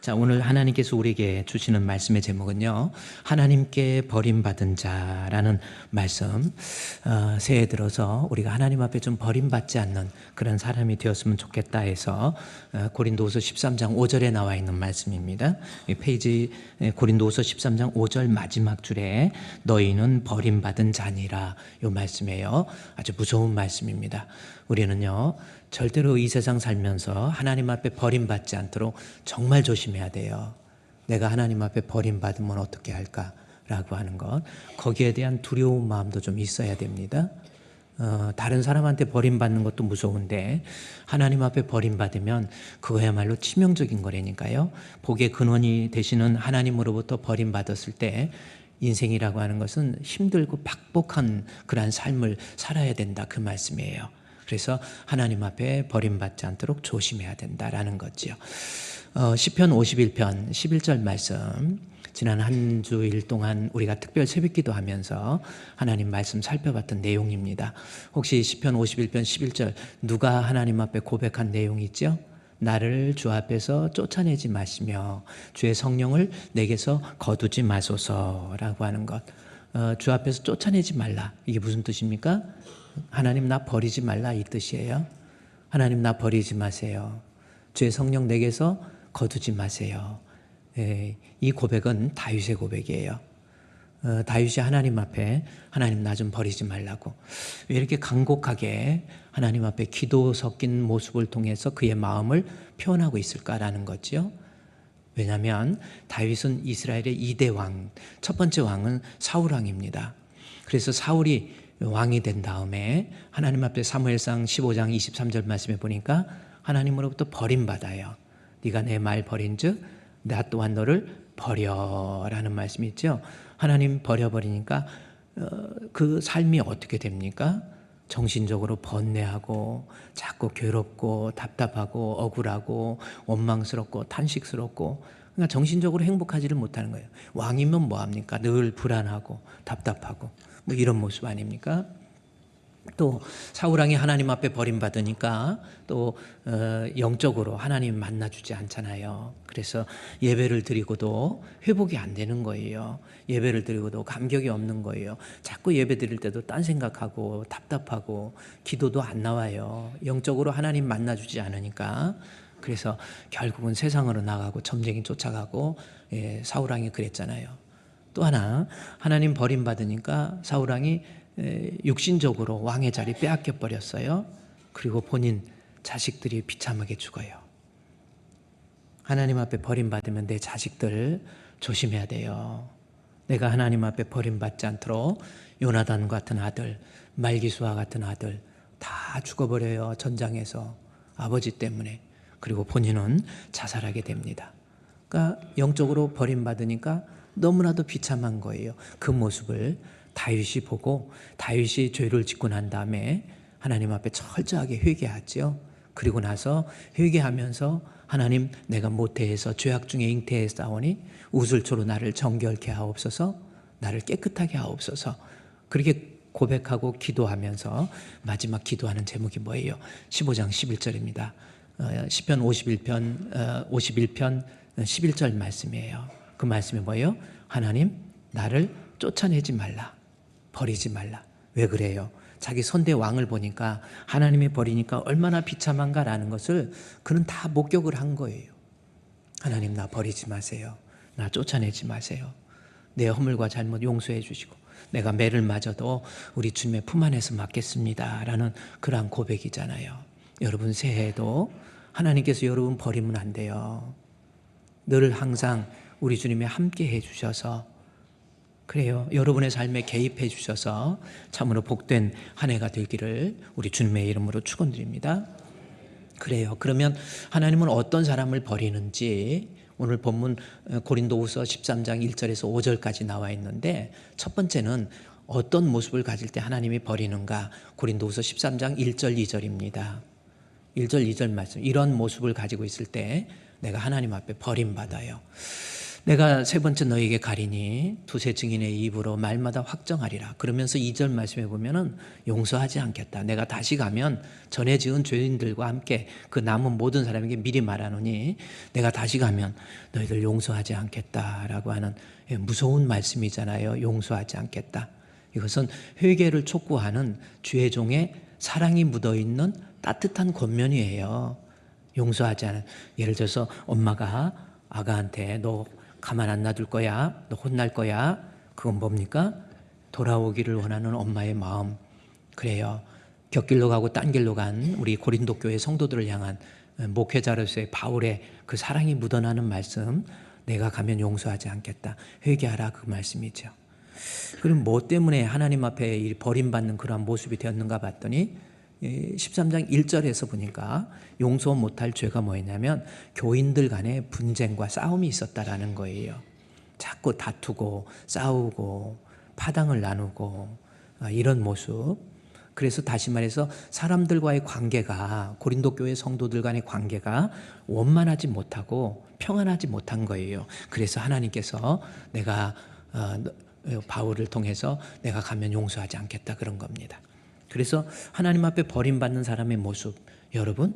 자, 오늘 하나님께서 우리에게 주시는 말씀의 제목은요, 하나님께 버림받은 자라는 말씀. 새해 들어서 우리가 하나님 앞에 좀 버림받지 않는 그런 사람이 되었으면 좋겠다 해서 고린도후서 13장 5절에 나와 있는 말씀입니다. 이 페이지 고린도후서 13장 5절 마지막 줄에 너희는 버림받은 자니라, 이 말씀이에요. 아주 무서운 말씀입니다. 우리는요, 절대로 이 세상 살면서 하나님 앞에 버림받지 않도록 정말 조심해야 돼요. 내가 하나님 앞에 버림받으면 어떻게 할까라고 하는 것, 거기에 대한 두려운 마음도 좀 있어야 됩니다. 다른 사람한테 버림받는 것도 무서운데 하나님 앞에 버림받으면 그거야말로 치명적인 거라니까요. 복의 근원이 되시는 하나님으로부터 버림받았을 때 인생이라고 하는 것은 힘들고 박복한 그러한 삶을 살아야 된다, 그 말씀이에요. 그래서 하나님 앞에 버림받지 않도록 조심해야 된다라는 거죠. 시편 51편 11절 말씀, 지난 한 주일 동안 우리가 특별 새벽기도 하면서 하나님 말씀 살펴봤던 내용입니다. 혹시 시편 51편 11절 누가 하나님 앞에 고백한 내용이 있죠? 나를 주 앞에서 쫓아내지 마시며 주의 성령을 내게서 거두지 마소서라고 하는 것. 주 앞에서 쫓아내지 말라, 이게 무슨 뜻입니까? 하나님 나 버리지 말라, 이 뜻이에요. 하나님 나 버리지 마세요. 주의 성령 내게서 거두지 마세요. 이 고백은 다윗의 고백이에요. 다윗이 하나님 앞에 하나님 나 좀 버리지 말라고 왜 이렇게 간곡하게 하나님 앞에 기도 섞인 모습을 통해서 그의 마음을 표현하고 있을까라는 거죠. 왜냐하면 다윗은 이스라엘의 2대 왕, 첫 번째 왕은 사울 왕입니다. 그래서 사울이 왕이 된 다음에 하나님 앞에 사무엘상 15장 23절 말씀에 보니까 하나님으로부터 버림받아요. 네가 내 말 버린즉 나 또한 너를 버려라는 말씀이 있죠. 하나님 버려버리니까 그 삶이 어떻게 됩니까? 정신적으로 번뇌하고 자꾸 괴롭고 답답하고 억울하고 원망스럽고 탄식스럽고, 그러니까 정신적으로 행복하지를 못하는 거예요. 왕이면 뭐합니까? 늘 불안하고 답답하고 뭐 이런 모습 아닙니까? 또 사울왕이 하나님 앞에 버림받으니까 또 영적으로 하나님 만나주지 않잖아요. 그래서 예배를 드리고도 회복이 안 되는 거예요. 예배를 드리고도 감격이 없는 거예요. 자꾸 예배 드릴 때도 딴 생각하고 답답하고 기도도 안 나와요. 영적으로 하나님 만나주지 않으니까. 그래서 결국은 세상으로 나가고 점쟁이 쫓아가고, 사울왕이 그랬잖아요. 또 하나, 하나님 버림받으니까 사울왕이 육신적으로 왕의 자리 빼앗겨 버렸어요. 그리고 본인 자식들이 비참하게 죽어요. 하나님 앞에 버림받으면 내 자식들 조심해야 돼요. 내가 하나님 앞에 버림받지 않도록 요나단 같은 아들, 말기수와 같은 아들 다 죽어버려요, 전장에서. 아버지 때문에. 그리고 본인은 자살하게 됩니다. 그러니까 영적으로 버림받으니까 너무나도 비참한 거예요. 그 모습을 다윗이 보고, 다윗이 죄를 짓고 난 다음에 하나님 앞에 철저하게 회개하죠. 그리고 나서 회개하면서 하나님, 내가 모태에서 죄악 중에 잉태했사오니 우슬초로 나를 정결케 하옵소서, 나를 깨끗하게 하옵소서, 그렇게 고백하고 기도하면서 마지막 기도하는 제목이 뭐예요? 15장 11절입니다. 시편 51편 11절 말씀이에요. 그 말씀이 뭐예요? 하나님, 나를 쫓아내지 말라, 버리지 말라. 왜 그래요? 자기 선대 왕을 보니까 하나님이 버리니까 얼마나 비참한가라는 것을 그는 다 목격을 한 거예요. 하나님, 나 버리지 마세요. 나 쫓아내지 마세요. 내 허물과 잘못 용서해 주시고 내가 매를 맞아도 우리 주님의 품 안에서 맞겠습니다 라는 그러한 고백이잖아요. 여러분, 새해에도 하나님께서 여러분 버리면 안 돼요. 늘 항상 우리 주님이 함께 해 주셔서, 그래요, 여러분의 삶에 개입해 주셔서 참으로 복된 한 해가 되기를 우리 주님의 이름으로 축원드립니다. 그래요. 그러면 하나님은 어떤 사람을 버리는지 오늘 본문 고린도후서 13장 1절에서 5절까지 나와 있는데, 첫 번째는 어떤 모습을 가질 때 하나님이 버리는가, 고린도후서 13장 1절 2절입니다. 1절 2절 말씀, 이런 모습을 가지고 있을 때 내가 하나님 앞에 버림받아요. 내가 세 번째 너에게 가리니 두세 증인의 입으로 말마다 확정하리라. 그러면서 2절 말씀해 보면은 용서하지 않겠다. 내가 다시 가면 전에 지은 죄인들과 함께 그 남은 모든 사람에게 미리 말하노니 내가 다시 가면 너희들 용서하지 않겠다라고 하는 무서운 말씀이잖아요. 용서하지 않겠다. 이것은 회개를 촉구하는 주의 종의 사랑이 묻어있는 따뜻한 권면이에요. 용서하지 않은, 예를 들어서 엄마가 아가한테 너 가만 안 놔둘 거야, 너 혼날 거야. 그건 뭡니까? 돌아오기를 원하는 엄마의 마음. 그래요. 곁길로 가고 딴 길로 간 우리 고린도 교회 성도들을 향한 목회자로서의 바울의 그 사랑이 묻어나는 말씀, 내가 가면 용서하지 않겠다, 회개하라, 그 말씀이죠. 그럼 뭐 때문에 하나님 앞에 버림받는 그러한 모습이 되었는가 봤더니 13장 1절에서 보니까 용서 못할 죄가 뭐였냐면 교인들 간에 분쟁과 싸움이 있었다라는 거예요. 자꾸 다투고 싸우고 파당을 나누고 이런 모습. 그래서 다시 말해서 사람들과의 관계가, 고린도 교회 성도들 간의 관계가 원만하지 못하고 평안하지 못한 거예요. 그래서 하나님께서 내가 바울을 통해서 내가 가면 용서하지 않겠다, 그런 겁니다. 그래서 하나님 앞에 버림받는 사람의 모습, 여러분,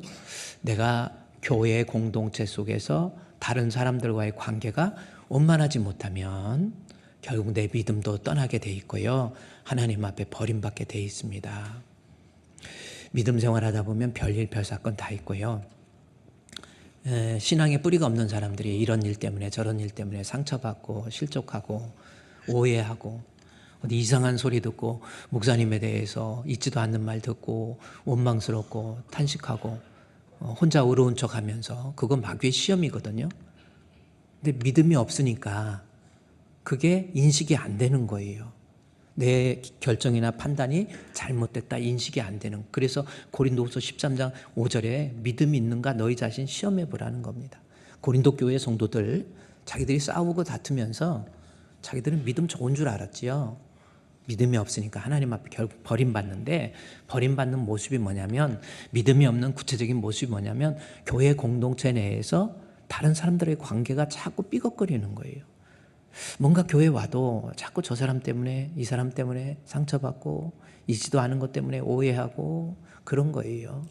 내가 교회의 공동체 속에서 다른 사람들과의 관계가 원만하지 못하면 결국 내 믿음도 떠나게 돼 있고요, 하나님 앞에 버림받게 돼 있습니다. 믿음 생활하다 보면 별일 별사건 다 있고요, 신앙에 뿌리가 없는 사람들이 이런 일 때문에 저런 일 때문에 상처받고 실족하고 오해하고 어디 이상한 소리 듣고 목사님에 대해서 있지도 않는 말 듣고 원망스럽고 탄식하고 혼자 의로운 척하면서, 그건 마귀의 시험이거든요. 근데 믿음이 없으니까 그게 인식이 안 되는 거예요. 내 결정이나 판단이 잘못됐다 인식이 안 되는. 그래서 고린도후서 13장 5절에 믿음이 있는가 너희 자신 시험해 보라는 겁니다. 고린도 교회 성도들 자기들이 싸우고 다투면서 자기들은 믿음 좋은 줄 알았지요. 믿음이 없으니까 하나님 앞에 결국 버림받는데, 버림받는 모습이 뭐냐면, 믿음이 없는 구체적인 모습이 뭐냐면 교회 공동체 내에서 다른 사람들의 관계가 자꾸 삐걱거리는 거예요. 뭔가 교회 와도 자꾸 저 사람 때문에 이 사람 때문에 상처받고 있지도 않은 것 때문에 오해하고 그런 거예요.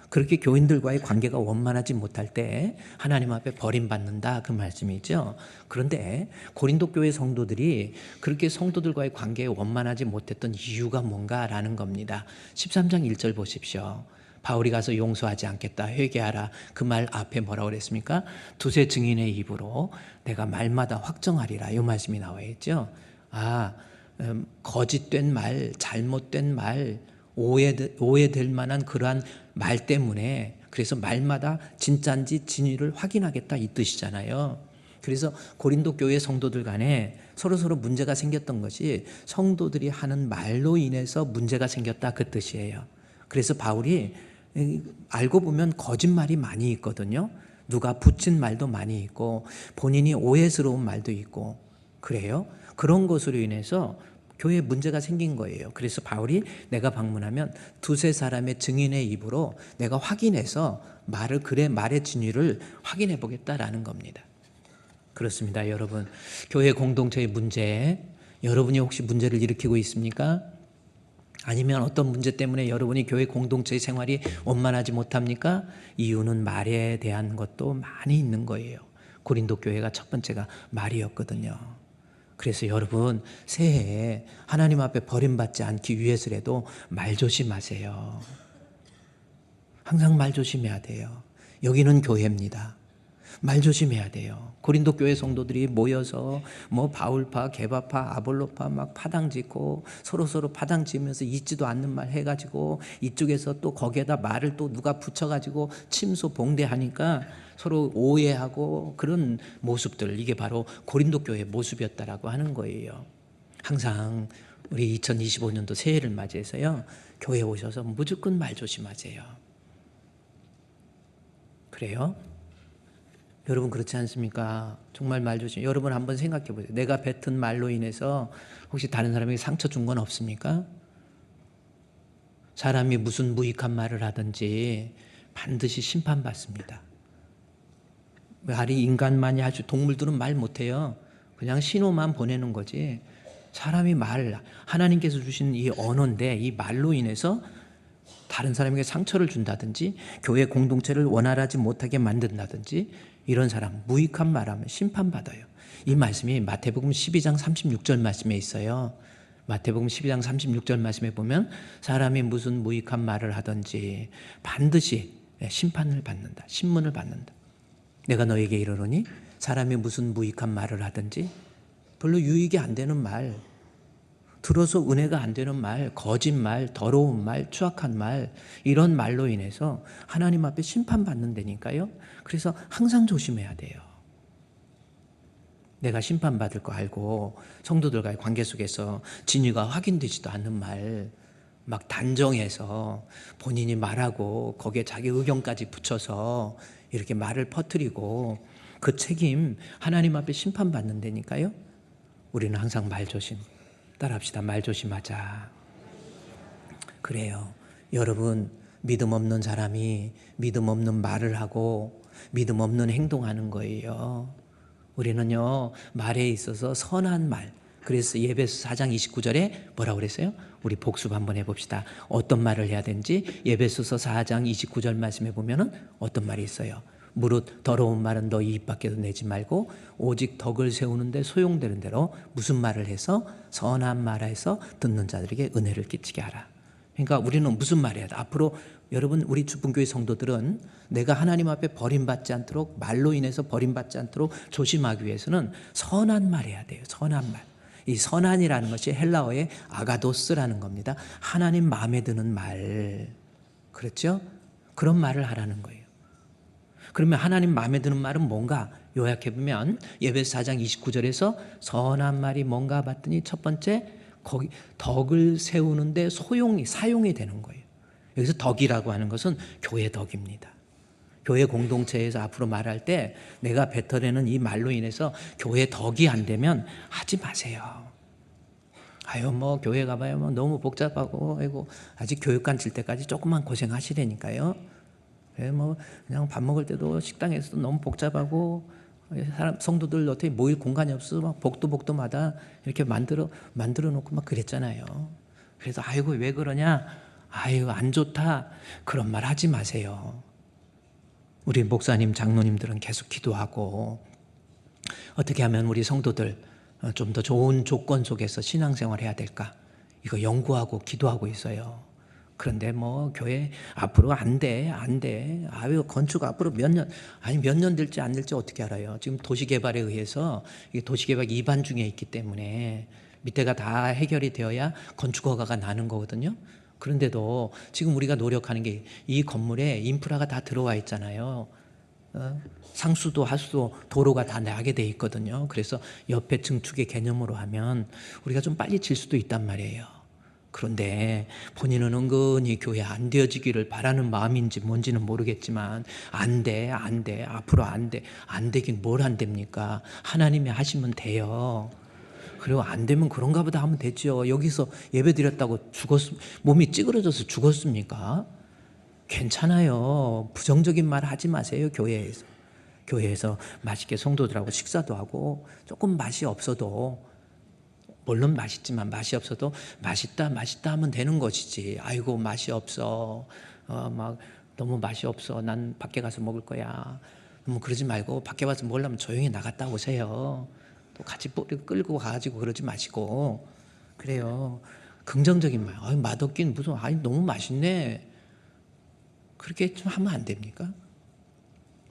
그렇게 교인들과의 관계가 원만하지 못할 때 하나님 앞에 버림받는다, 그 말씀이죠. 그런데 고린도 교회 성도들이 그렇게 성도들과의 관계에 원만하지 못했던 이유가 뭔가라는 겁니다. 13장 1절 보십시오. 바울이 가서 용서하지 않겠다, 회개하라, 그 말 앞에 뭐라고 그랬습니까? 두세 증인의 입으로 내가 말마다 확정하리라, 이 말씀이 나와 있죠. 거짓된 말, 잘못된 말, 오해될 만한 그러한 말 때문에, 그래서 말마다 진짜인지 진위를 확인하겠다, 이 뜻이잖아요. 그래서 고린도 교회 성도들 간에 서로 문제가 생겼던 것이 성도들이 하는 말로 인해서 문제가 생겼다, 그 뜻이에요. 그래서 바울이 알고 보면 거짓말이 많이 있거든요. 누가 붙인 말도 많이 있고 본인이 오해스러운 말도 있고 그래요. 그런 것으로 인해서 교회에 문제가 생긴 거예요. 그래서 바울이 내가 방문하면 두세 사람의 증인의 입으로 내가 확인해서 말의 진위를 확인해 보겠다라는 겁니다. 그렇습니다, 여러분. 교회 공동체의 문제, 여러분이 혹시 문제를 일으키고 있습니까? 아니면 어떤 문제 때문에 여러분이 교회 공동체의 생활이 원만하지 못합니까? 이유는 말에 대한 것도 많이 있는 거예요. 고린도 교회가 첫 번째가 말이었거든요. 그래서 여러분, 새해에 하나님 앞에 버림받지 않기 위해서라도 말 조심하세요. 항상 말 조심해야 돼요. 여기는 교회입니다. 말 조심해야 돼요. 고린도 교회 성도들이 모여서 뭐 바울파, 게바파, 아볼로파 막 파당짓고 서로 파당지면서 있지도 않는 말 해가지고 이쪽에서 또 거기에다 말을 또 누가 붙여가지고 침소 봉대하니까 서로 오해하고 그런 모습들, 이게 바로 고린도 교회의 모습이었다라고 하는 거예요. 항상 우리 2025년도 새해를 맞이해서요, 교회에 오셔서 무조건 말 조심하세요. 그래요? 여러분 그렇지 않습니까? 정말 말 조심. 여러분 한번 생각해 보세요. 내가 뱉은 말로 인해서 혹시 다른 사람에게 상처 준 건 없습니까? 사람이 무슨 무익한 말을 하든지 반드시 심판받습니다. 말이 인간만이 할 수, 동물들은 말 못해요. 그냥 신호만 보내는 거지. 사람이 하나님께서 주신 이 언어인데 이 말로 인해서 다른 사람에게 상처를 준다든지 교회 공동체를 원활하지 못하게 만든다든지 이런 사람 무익한 말하면 심판받아요. 이 말씀이 마태복음 12장 36절 말씀에 있어요. 마태복음 12장 36절 말씀에 보면 사람이 무슨 무익한 말을 하든지 반드시 심판을 받는다. 신문을 받는다. 내가 너에게 이르노니 사람이 무슨 무익한 말을 하든지 별로 유익이 안 되는 말, 들어서 은혜가 안 되는 말, 거짓말, 더러운 말, 추악한 말 이런 말로 인해서 하나님 앞에 심판받는다니까요. 그래서 항상 조심해야 돼요. 내가 심판받을 거 알고 성도들과의 관계 속에서 진위가 확인되지도 않는 말 막 단정해서 본인이 말하고 거기에 자기 의견까지 붙여서 이렇게 말을 퍼뜨리고 그 책임 하나님 앞에 심판받는다니까요. 우리는 항상 말 조심 따라합시다. 말 조심하자. 그래요. 여러분, 믿음 없는 사람이 믿음 없는 말을 하고 믿음 없는 행동하는 거예요. 우리는요, 말에 있어서 선한 말. 그래서 예배서 4장 29절에 뭐라고 그랬어요? 우리 복습 한번 해봅시다. 어떤 말을 해야 되는지 예배소서 4장 29절 말씀에 보면은 어떤 말이 있어요? 무릇 더러운 말은 너희 입 밖에도 내지 말고 오직 덕을 세우는데 소용되는 대로 무슨 말을 해서 선한 말해서 듣는 자들에게 은혜를 끼치게 하라. 그러니까 우리는 무슨 말해야 돼? 앞으로 여러분 우리 주분교회 성도들은 내가 하나님 앞에 버림받지 않도록 말로 인해서 버림받지 않도록 조심하기 위해서는 선한 말 해야 돼요. 선한 말. 이 선한이라는 것이 헬라어의 아가도스라는 겁니다. 하나님 마음에 드는 말. 그렇죠? 그런 말을 하라는 거예요. 그러면 하나님 마음에 드는 말은 뭔가? 요약해보면 예배서 4장 29절에서 선한 말이 뭔가 봤더니 첫 번째 거기 덕을 세우는데 사용이 되는 거예요. 여기서 덕이라고 하는 것은 교회 덕입니다. 교회 공동체에서 앞으로 말할 때 내가 뱉어내는 이 말로 인해서 교회 덕이 안 되면 하지 마세요. 아유 뭐 교회 가봐야 뭐 너무 복잡하고 아이고 아직 교육관 칠 때까지 조금만 고생하시라니까요. 뭐 그냥 밥 먹을 때도 식당에서도 너무 복잡하고 성도들 어떻게 모일 공간이 없어 막 복도마다 이렇게 만들어 놓고 막 그랬잖아요. 그래서 아이고 왜 그러냐? 아이고 안 좋다. 그런 말 하지 마세요. 우리 목사님, 장로님들은 계속 기도하고 어떻게 하면 우리 성도들 좀 더 좋은 조건 속에서 신앙생활 해야 될까? 이거 연구하고 기도하고 있어요. 그런데 뭐 교회 앞으로 안 돼. 아유 건축 앞으로 몇 년 될지 안 될지 어떻게 알아요? 지금 도시개발에 의해서 이게 도시개발 2반 중에 있기 때문에 밑에가 다 해결이 되어야 건축 허가가 나는 거거든요. 그런데도 지금 우리가 노력하는 게 이 건물에 인프라가 다 들어와 있잖아요. 상수도 하수도 도로가 다 나게 돼 있거든요. 그래서 옆에 증축의 개념으로 하면 우리가 좀 빨리 질 수도 있단 말이에요. 그런데 본인은 은근히 교회 안 되어지기를 바라는 마음인지 뭔지는 모르겠지만 안 돼. 앞으로 안 돼. 안 되긴 뭘 안 됩니까? 하나님이 하시면 돼요. 그리고 안 되면 그런가 보다 하면 되죠. 여기서 예배 드렸다고 몸이 찌그러져서 죽었습니까? 괜찮아요. 부정적인 말 하지 마세요. 교회에서 맛있게 성도들하고 식사도 하고 조금 맛이 없어도 물론 맛있지만 맛이 없어도 맛있다 하면 되는 것이지. 아이고 맛이 없어. 막 너무 맛이 없어. 난 밖에 가서 먹을 거야. 뭐 그러지 말고 밖에 와서 먹으려면 조용히 나갔다 오세요. 또 같이 끌고 가가지고 그러지 마시고. 그래요. 긍정적인 말. 아유 맛없긴 무슨 너무 맛있네. 그렇게 좀 하면 안 됩니까?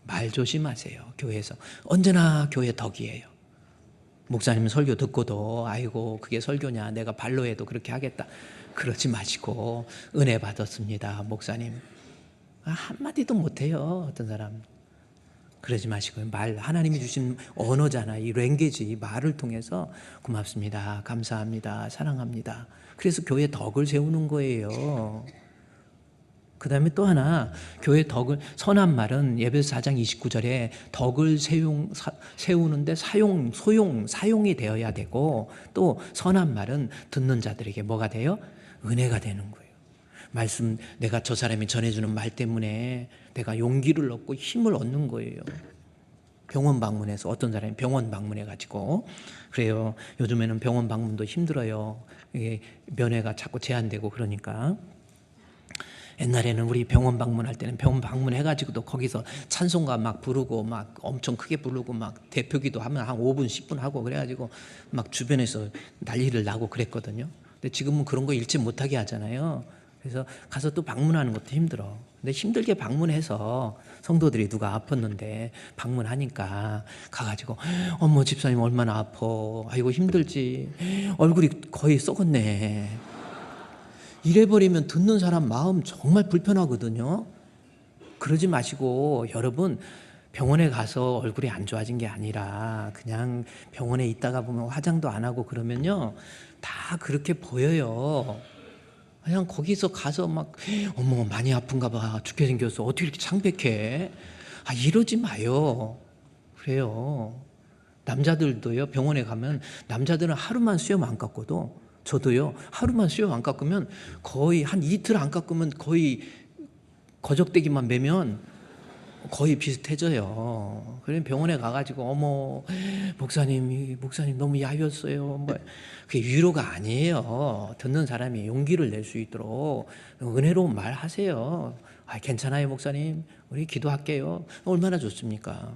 말 조심하세요. 교회에서. 언제나 교회 덕이에요. 목사님 설교 듣고도 아이고 그게 설교냐 내가 발로 해도 그렇게 하겠다. 그러지 마시고 은혜 받았습니다. 목사님. 한마디도 못해요. 어떤 사람. 그러지 마시고 하나님이 주신 언어잖아. 이 랭귀지, 이 말을 통해서 고맙습니다. 감사합니다. 사랑합니다. 그래서 교회 덕을 세우는 거예요. 그 다음에 또 하나 교회 덕을 선한 말은 예배서 4장 29절에 덕을 세우는데 사용이 되어야 되고 또 선한 말은 듣는 자들에게 뭐가 돼요? 은혜가 되는 거예요. 말씀 내가 저 사람이 전해주는 말 때문에 내가 용기를 얻고 힘을 얻는 거예요. 병원 방문해서 어떤 사람이 병원 방문해가지고 그래요. 요즘에는 병원 방문도 힘들어요. 이게 면회가 자꾸 제한되고 그러니까. 옛날에는 우리 병원 방문할 때는 병원 방문해가지고도 거기서 찬송가 막 부르고 막 엄청 크게 부르고 막 대표기도 하면 한 5분 10분 하고 그래가지고 막 주변에서 난리를 나고 그랬거든요. 근데 지금은 그런 거 잃지 못하게 하잖아요. 그래서 가서 또 방문하는 것도 힘들어. 근데 힘들게 방문해서 성도들이 누가 아팠는데 방문하니까 가가지고 어머 집사님 얼마나 아파. 아이고 힘들지. 얼굴이 거의 썩었네. 이래버리면 듣는 사람 마음 정말 불편하거든요. 그러지 마시고 여러분 병원에 가서 얼굴이 안 좋아진 게 아니라 그냥 병원에 있다가 보면 화장도 안 하고 그러면요 다 그렇게 보여요. 그냥 거기서 가서 막 어머 많이 아픈가 봐 죽게 생겼어 어떻게 이렇게 창백해 이러지 마요. 그래요. 남자들도요 병원에 가면 남자들은 하루만 수염 안 깎고도 저도요 하루만 수염 안 깎으면 거의 한 이틀 안 깎으면 거의 거적대기만 매면 거의 비슷해져요. 그럼 병원에 가가지고 어머 목사님 너무 야였어요. 뭐 그게 위로가 아니에요. 듣는 사람이 용기를 낼 수 있도록 은혜로운 말 하세요. 괜찮아요 목사님 우리 기도할게요. 얼마나 좋습니까?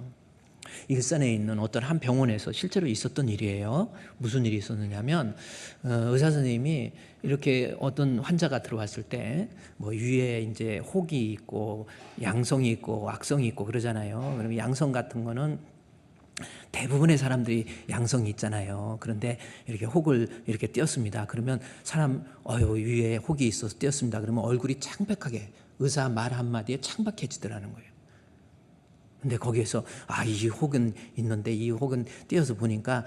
일산에 있는 어떤 한 병원에서 실제로 있었던 일이에요. 무슨 일이 있었느냐면 의사 선생님이 이렇게 어떤 환자가 들어왔을 때 뭐 위에 이제 혹이 있고 양성이 있고 악성이 있고 그러잖아요. 그러면 양성 같은 거는 대부분의 사람들이 양성이 있잖아요. 그런데 이렇게 혹을 이렇게 띄었습니다. 그러면 사람 위에 혹이 있어서 띄었습니다. 그러면 얼굴이 창백하게 의사 말 한마디에 창백해지더라는 거예요. 근데 거기에서 이 혹은 있는데 이 혹은 띄어서 보니까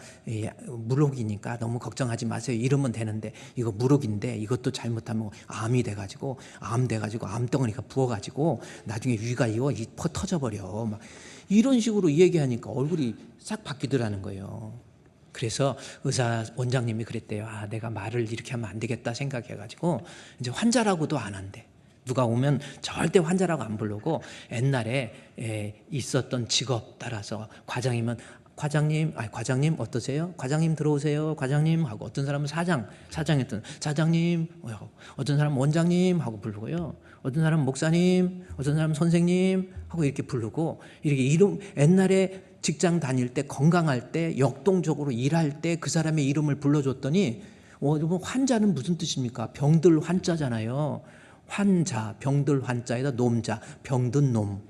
물혹이니까 너무 걱정하지 마세요. 이러면 되는데 이거 물혹인데 이것도 잘못하면 암이 돼가지고 암덩어리가 부어가지고 나중에 위가 퍼 터져버려. 막 이런 식으로 얘기하니까 얼굴이 싹 바뀌더라는 거예요. 그래서 의사 원장님이 그랬대요. 내가 말을 이렇게 하면 안 되겠다 생각해가지고 이제 환자라고도 안 한대. 누가 오면 절대 환자라고 안 부르고 옛날에 있었던 직업 따라서 과장이면 과장님 어떠세요? 과장님 들어오세요. 과장님 하고 어떤 사람은 사장했던 사장님, 어떤 사람은 원장님 하고 부르고요. 어떤 사람은 목사님, 어떤 사람은 선생님 하고 이렇게 부르고 이렇게 이름 옛날에 직장 다닐 때 건강할 때 역동적으로 일할 때 그 사람의 이름을 불러줬더니 환자는 무슨 뜻입니까? 병들 환자잖아요. 환자, 병들 환자에다 놈자, 병든 놈.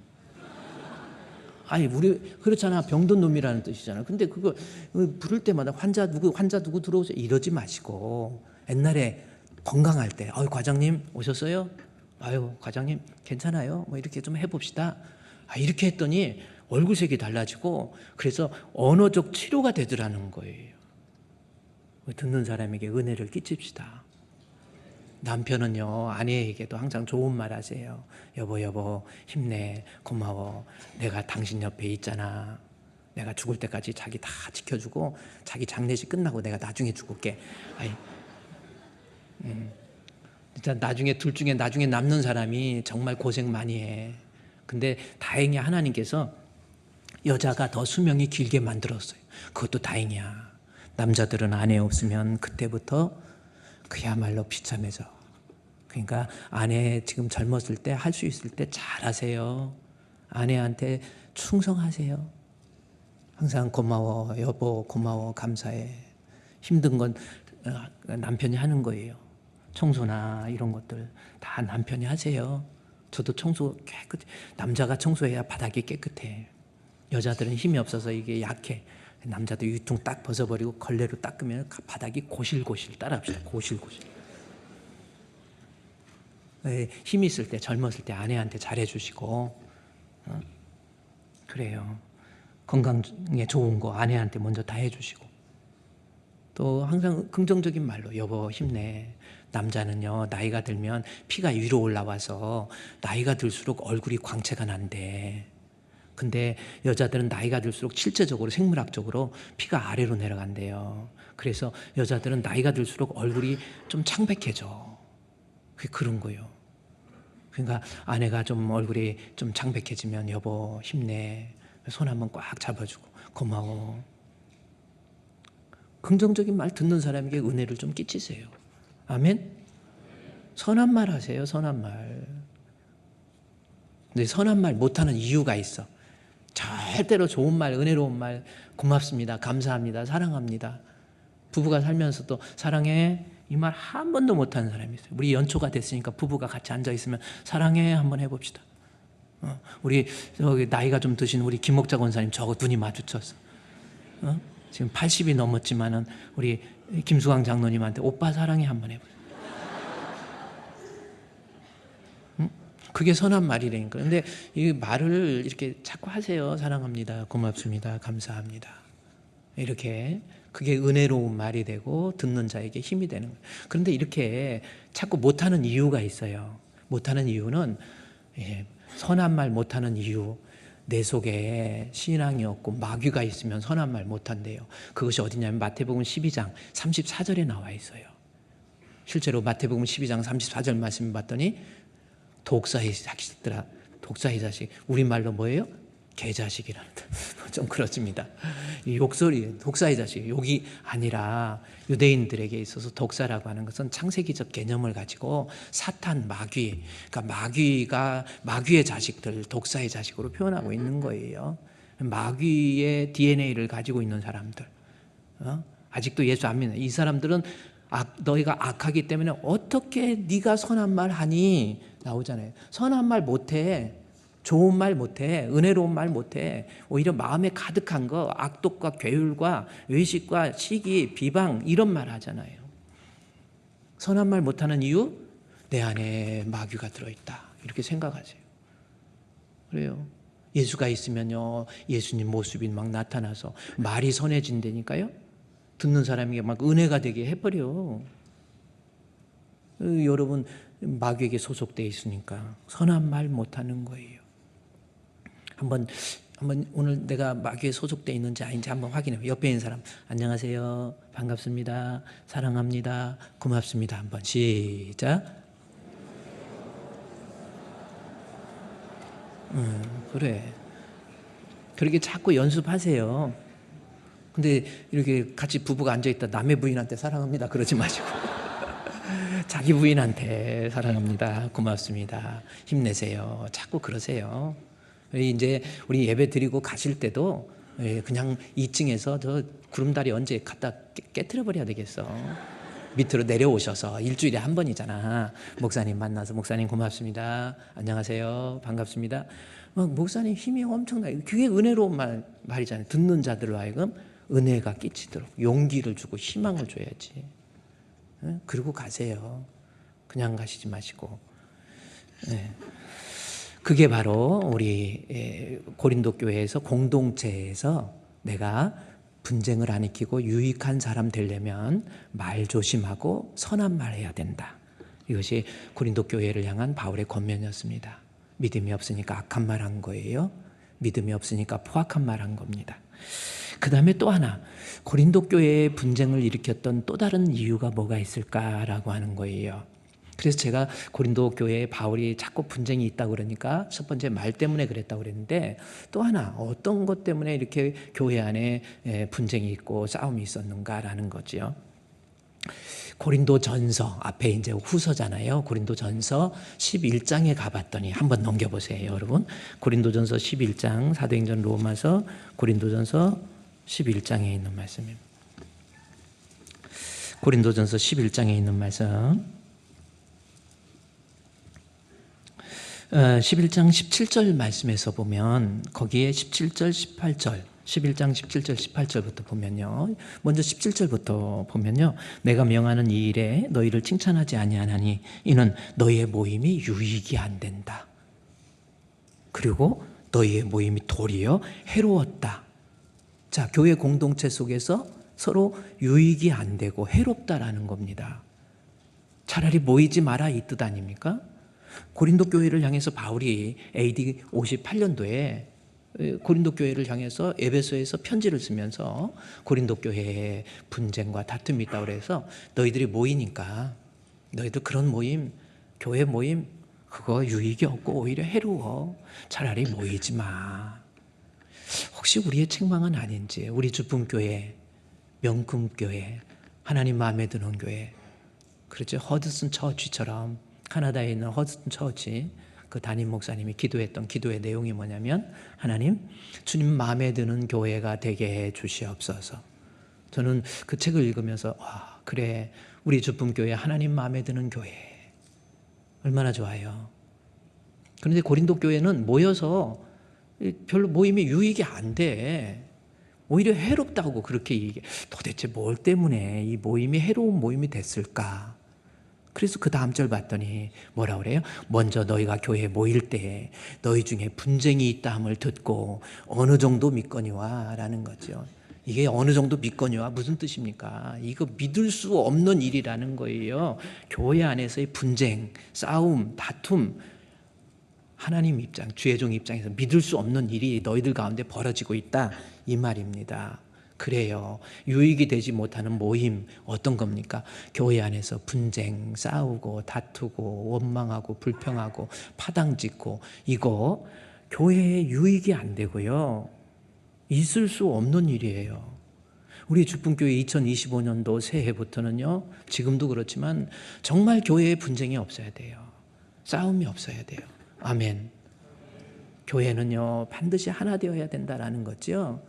우리 그렇잖아. 병든 놈이라는 뜻이잖아. 근데 그거 부를 때마다 환자 누구 들어오세요. 이러지 마시고 옛날에 건강할 때 과장님 오셨어요? 과장님 괜찮아요? 뭐 이렇게 좀 해봅시다. 이렇게 했더니 얼굴색이 달라지고 그래서 언어적 치료가 되더라는 거예요. 듣는 사람에게 은혜를 끼칩시다. 남편은요 아내에게도 항상 좋은 말 하세요. 여보 힘내 고마워 내가 당신 옆에 있잖아. 내가 죽을 때까지 자기 다 지켜주고 자기 장례식 끝나고 내가 나중에 죽을게. 진짜 나중에 둘 중에 나중에 남는 사람이 정말 고생 많이 해. 근데 다행히 하나님께서 여자가 더 수명이 길게 만들었어요. 그것도 다행이야. 남자들은 아내 없으면 그때부터 그야말로 비참해져. 그러니까 아내 지금 젊었을 때 할 수 있을 때 잘하세요. 아내한테 충성하세요. 항상 고마워 여보 고마워 감사해. 힘든 건 남편이 하는 거예요. 청소나 이런 것들 다 남편이 하세요. 저도 청소 깨끗이 남자가 청소해야 바닥이 깨끗해. 여자들은 힘이 없어서 이게 약해. 남자도 유통 딱 벗어버리고 걸레로 닦으면 바닥이 고실고실. 따라합시다. 고실고실. 힘 있을 때 젊었을 때 아내한테 잘해주시고 그래요. 건강에 좋은 거 아내한테 먼저 다 해주시고 또 항상 긍정적인 말로 여보 힘내. 남자는요 나이가 들면 피가 위로 올라와서 나이가 들수록 얼굴이 광채가 난대. 근데 여자들은 나이가 들수록 실제적으로 생물학적으로 피가 아래로 내려간대요. 그래서 여자들은 나이가 들수록 얼굴이 좀 창백해져. 그게 그런 거예요. 그러니까 아내가 좀 얼굴이 좀 창백해지면 여보 힘내. 손 한번 꽉 잡아주고 고마워. 긍정적인 말 듣는 사람에게 은혜를 좀 끼치세요. 아멘? 선한 말 하세요. 선한 말. 근데 선한 말 못하는 이유가 있어. 절대로 좋은 말, 은혜로운 말, 고맙습니다, 감사합니다, 사랑합니다. 부부가 살면서도 사랑해 이 말 한 번도 못하는 사람이 있어요. 우리 연초가 됐으니까 부부가 같이 앉아있으면 사랑해 한번 해봅시다. 우리 나이가 좀 드신 우리 김목자 권사님 저거 눈이 마주쳤어. 지금 80이 넘었지만은 우리 김수광 장로님한테 오빠 사랑해 한번 해보세요. 그게 선한 말이라니까. 근데 이 말을 이렇게 자꾸 하세요. 사랑합니다, 고맙습니다, 감사합니다. 이렇게 그게 은혜로운 말이 되고 듣는 자에게 힘이 되는 거예요. 그런데 이렇게 자꾸 못하는 이유가 있어요. 못하는 이유는 선한 말 못하는 이유, 내 속에 신앙이 없고 마귀가 있으면 선한 말 못한대요. 그것이 어디냐면 마태복음 12장 34절에 나와 있어요. 실제로 마태복음 12장 34절 말씀을 봤더니 독사의 자식들아, 독사의 자식, 우리말로 뭐예요? 개자식이라는 좀 그렇습니다. 이 욕설이 독사의 자식, 욕이 아니라 유대인들에게 있어서 독사라고 하는 것은 창세기적 개념을 가지고 사탄, 마귀, 그러니까 마귀의 자식들, 독사의 자식으로 표현하고 있는 거예요. 마귀의 DNA를 가지고 있는 사람들, 아직도 예수 안 믿는 이 사람들은 너희가 악하기 때문에 어떻게 네가 선한 말 하니 나오잖아요. 선한 말 못해, 좋은 말 못해, 은혜로운 말 못해. 오히려 마음에 가득한 거 악독과 괴율과 외식과 시기, 비방 이런 말 하잖아요. 선한 말 못하는 이유? 내 안에 마귀가 들어있다 이렇게 생각하세요. 그래요. 예수가 있으면요 예수님 모습이 막 나타나서 말이 선해진다니까요. 듣는 사람에게 막 은혜가 되게 해버려. 여러분 마귀에게 소속되어 있으니까 선한 말 못하는 거예요. 한번 오늘 내가 마귀에 소속되어 있는지 아닌지 한번 확인해. 옆에 있는 사람 안녕하세요, 반갑습니다, 사랑합니다, 고맙습니다. 한번 시작. 그래. 그렇게 자꾸 연습하세요. 근데 이렇게 같이 부부가 앉아있다 남의 부인한테 사랑합니다 그러지 마시고 자기 부인한테 사랑합니다, 고맙습니다, 힘내세요 자꾸 그러세요. 이제 우리 예배 드리고 가실 때도 그냥 2층에서 저 구름다리 언제 갖다 깨트려 버려야 되겠어. 밑으로 내려오셔서 일주일에 한 번이잖아. 목사님 만나서 목사님 고맙습니다, 안녕하세요, 반갑습니다. 목사님 힘이 엄청나요. 그게 은혜로운 말이잖아요. 듣는 자들로 하여금 은혜가 끼치도록 용기를 주고 희망을 줘야지. 그리고 가세요. 그냥 가시지 마시고. 그게 바로 우리 고린도 교회에서 공동체에서 내가 분쟁을 안 일으키고 유익한 사람 되려면 말 조심하고 선한 말 해야 된다. 이것이 고린도 교회를 향한 바울의 권면이었습니다. 믿음이 없으니까 악한 말 한 거예요. 믿음이 없으니까 포악한 말 한 겁니다. 그 다음에 또 하나, 고린도 교회에 분쟁을 일으켰던 또 다른 이유가 뭐가 있을까라고 하는 거예요. 그래서 제가 고린도 교회에 바울이 자꾸 분쟁이 있다고 그러니까 첫 번째 말 때문에 그랬다고 그랬는데 또 하나 어떤 것 때문에 이렇게 교회 안에 분쟁이 있고 싸움이 있었는가라는 거죠. 고린도전서 앞에 이제 후서잖아요. 고린도전서 11장에 가봤더니 한번 넘겨보세요, 여러분. 고린도전서 11장, 사도행전 로마서 고린도전서 11장에 있는 말씀입니다. 고린도전서 11장에 있는 말씀. 11장 17절 말씀에서 보면 거기에 17절, 18절 11장 17절, 18절부터 보면요. 먼저 17절부터 보면요. 내가 명하는 이 일에 너희를 칭찬하지 아니하나니 이는 너희의 모임이 유익이 안 된다. 그리고 너희의 모임이 도리어 해로웠다. 자, 교회 공동체 속에서 서로 유익이 안 되고 해롭다라는 겁니다. 차라리 모이지 마라 이 뜻 아닙니까? 고린도 교회를 향해서 바울이 AD 58년도에 고린도 교회를 향해서 에베소에서 편지를 쓰면서 고린도 교회에 분쟁과 다툼이 있다고 그래서 너희들이 모이니까 너희들 그런 모임, 교회 모임 그거 유익이 없고 오히려 해로워. 차라리 모이지 마. 혹시 우리의 책망은 아닌지, 우리 주품교회, 명품교회, 하나님 마음에 드는 교회, 그렇죠? 허드슨 처치처럼, 카나다에 있는 허드슨 처치, 그 담임 목사님이 기도했던 기도의 내용이 뭐냐면, 하나님, 주님 마음에 드는 교회가 되게 해 주시옵소서. 저는 그 책을 읽으면서 그래, 우리 주품교회 하나님 마음에 드는 교회 얼마나 좋아요. 그런데 고린도 교회는 모여서 별로 모임이 유익이 안 돼. 오히려 해롭다고 그렇게 얘기해. 도대체 뭘 때문에 이 모임이 해로운 모임이 됐을까? 그래서 그 다음 절 봤더니 뭐라 그래요? 먼저 너희가 교회에 모일 때 너희 중에 분쟁이 있다함을 듣고 어느 정도 믿거니와 라는 거죠. 이게 어느 정도 믿거니와 무슨 뜻입니까? 이거 믿을 수 없는 일이라는 거예요. 교회 안에서의 분쟁, 싸움, 다툼, 하나님 입장, 주의 종 입장에서 믿을 수 없는 일이 너희들 가운데 벌어지고 있다, 이 말입니다. 그래요. 유익이 되지 못하는 모임 어떤 겁니까? 교회 안에서 분쟁, 싸우고 다투고 원망하고 불평하고 파당짓고, 이거 교회에 유익이 안 되고요, 있을 수 없는 일이에요. 우리 주품교회 2025년도 새해부터는요, 지금도 그렇지만 정말 교회에 분쟁이 없어야 돼요. 싸움이 없어야 돼요. 아멘. 교회는요, 반드시 하나 되어야 된다라는 거죠.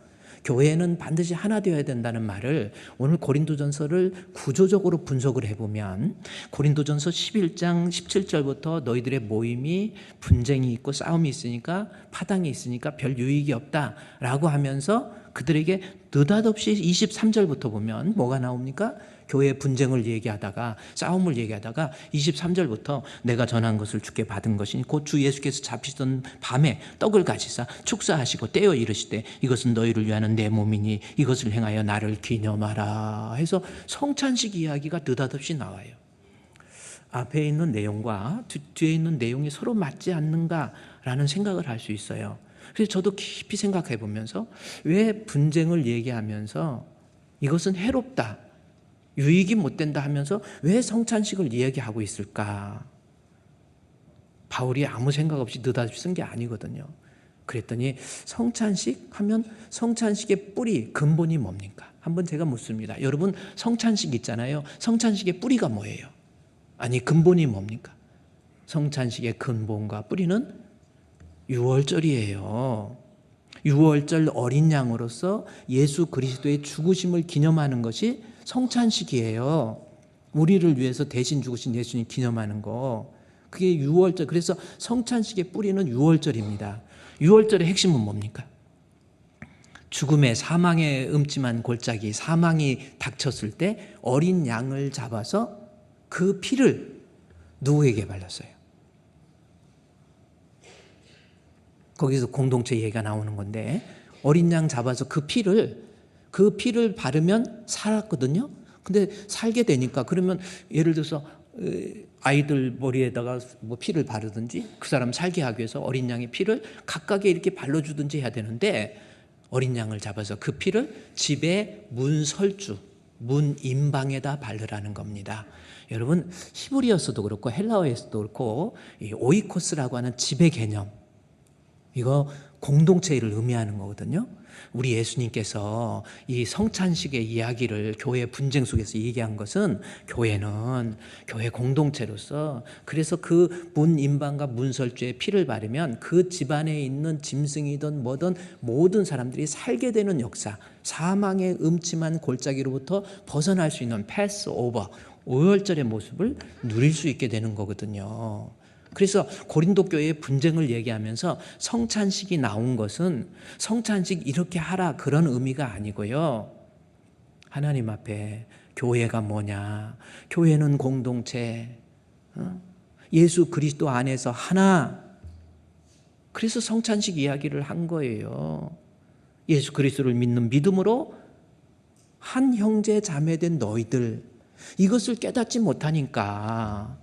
교회는 반드시 하나 되어야 된다는 말을 오늘 고린도전서를 구조적으로 분석을 해보면, 고린도전서 11장 17절부터 너희들의 모임이 분쟁이 있고 싸움이 있으니까, 파당이 있으니까 별 유익이 없다라고 하면서 그들에게 느닷없이 23절부터 보면 뭐가 나옵니까? 교회 분쟁을 얘기하다가, 싸움을 얘기하다가 23절부터 내가 전한 것을 주께 받은 것이니 곧 주 예수께서 잡히던 밤에 떡을 가지사 축사하시고 떼어 이르시되 이것은 너희를 위하는 내 몸이니 이것을 행하여 나를 기념하라 해서 성찬식 이야기가 느닷없이 나와요. 앞에 있는 내용과 뒤에 있는 내용이 서로 맞지 않는가라는 생각을 할 수 있어요. 그래서 저도 깊이 생각해 보면서 왜 분쟁을 얘기하면서 이것은 해롭다, 유익이 못 된다 하면서 왜 성찬식을 이야기하고 있을까? 바울이 아무 생각 없이 느닷없이 쓴 게 아니거든요. 그랬더니 성찬식 하면 성찬식의 뿌리, 근본이 뭡니까? 한번 제가 묻습니다. 여러분, 성찬식 있잖아요. 성찬식의 뿌리가 뭐예요? 아니, 근본이 뭡니까? 성찬식의 근본과 뿌리는 유월절이에요. 유월절 어린 양으로서 예수 그리스도의 죽으심을 기념하는 것이 성찬식이에요. 우리를 위해서 대신 죽으신 예수님 기념하는 거, 그게 유월절. 그래서 성찬식의 뿌리는 유월절입니다. 유월절의 핵심은 뭡니까? 죽음의, 사망의 음침한 골짜기, 사망이 닥쳤을 때 어린 양을 잡아서 그 피를 누구에게 발랐어요? 거기서 공동체 얘기가 나오는 건데, 어린 양 잡아서 그 피를 바르면 살았거든요. 근데 살게 되니까, 그러면 예를 들어서 아이들 머리에다가 뭐 피를 바르든지 그 사람 살게 하기 위해서 어린 양의 피를 각각에 이렇게 발라주든지 해야 되는데, 어린 양을 잡아서 그 피를 집의 문설주, 문 임방에다 바르라는 겁니다. 여러분, 히브리어서도 그렇고 헬라어에서도 그렇고 이 오이코스라고 하는 집의 개념, 이거 공동체를 의미하는 거거든요. 우리 예수님께서 이 성찬식의 이야기를 교회 분쟁 속에서 얘기한 것은, 교회는 교회 공동체로서, 그래서 그 문 임방과 문설주에 피를 바르면 그 집안에 있는 짐승이든 뭐든 모든 사람들이 살게 되는 역사, 사망의 음침한 골짜기로부터 벗어날 수 있는 패스 오버, 오월절의 모습을 누릴 수 있게 되는 거거든요. 그래서 고린도 교회의 분쟁을 얘기하면서 성찬식이 나온 것은 성찬식 이렇게 하라 그런 의미가 아니고요. 하나님 앞에 교회가 뭐냐? 교회는 공동체, 예수 그리스도 안에서 하나. 그래서 성찬식 이야기를 한 거예요. 예수 그리스도를 믿는 믿음으로 한 형제 자매된 너희들, 이것을 깨닫지 못하니까,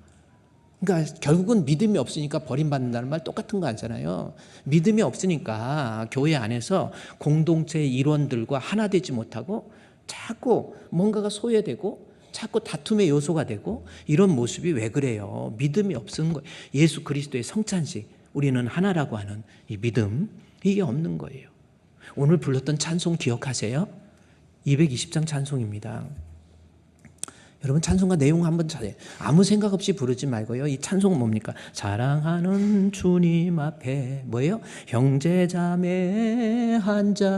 그러니까 결국은 믿음이 없으니까 버림받는다는 말 똑같은 거 아니잖아요. 믿음이 없으니까 교회 안에서 공동체의 일원들과 하나 되지 못하고 자꾸 뭔가가 소외되고 자꾸 다툼의 요소가 되고, 이런 모습이 왜 그래요? 믿음이 없는 거예요. 예수 그리스도의 성찬식, 우리는 하나라고 하는 이 믿음, 이게 없는 거예요. 오늘 불렀던 찬송 기억하세요? 220장 찬송입니다. 여러분 찬송가 내용 한번 찾아요. 아무 생각 없이 부르지 말고요. 이 찬송은 뭡니까? 사랑하는 주님 앞에 뭐예요? 형제 자매 한자리에.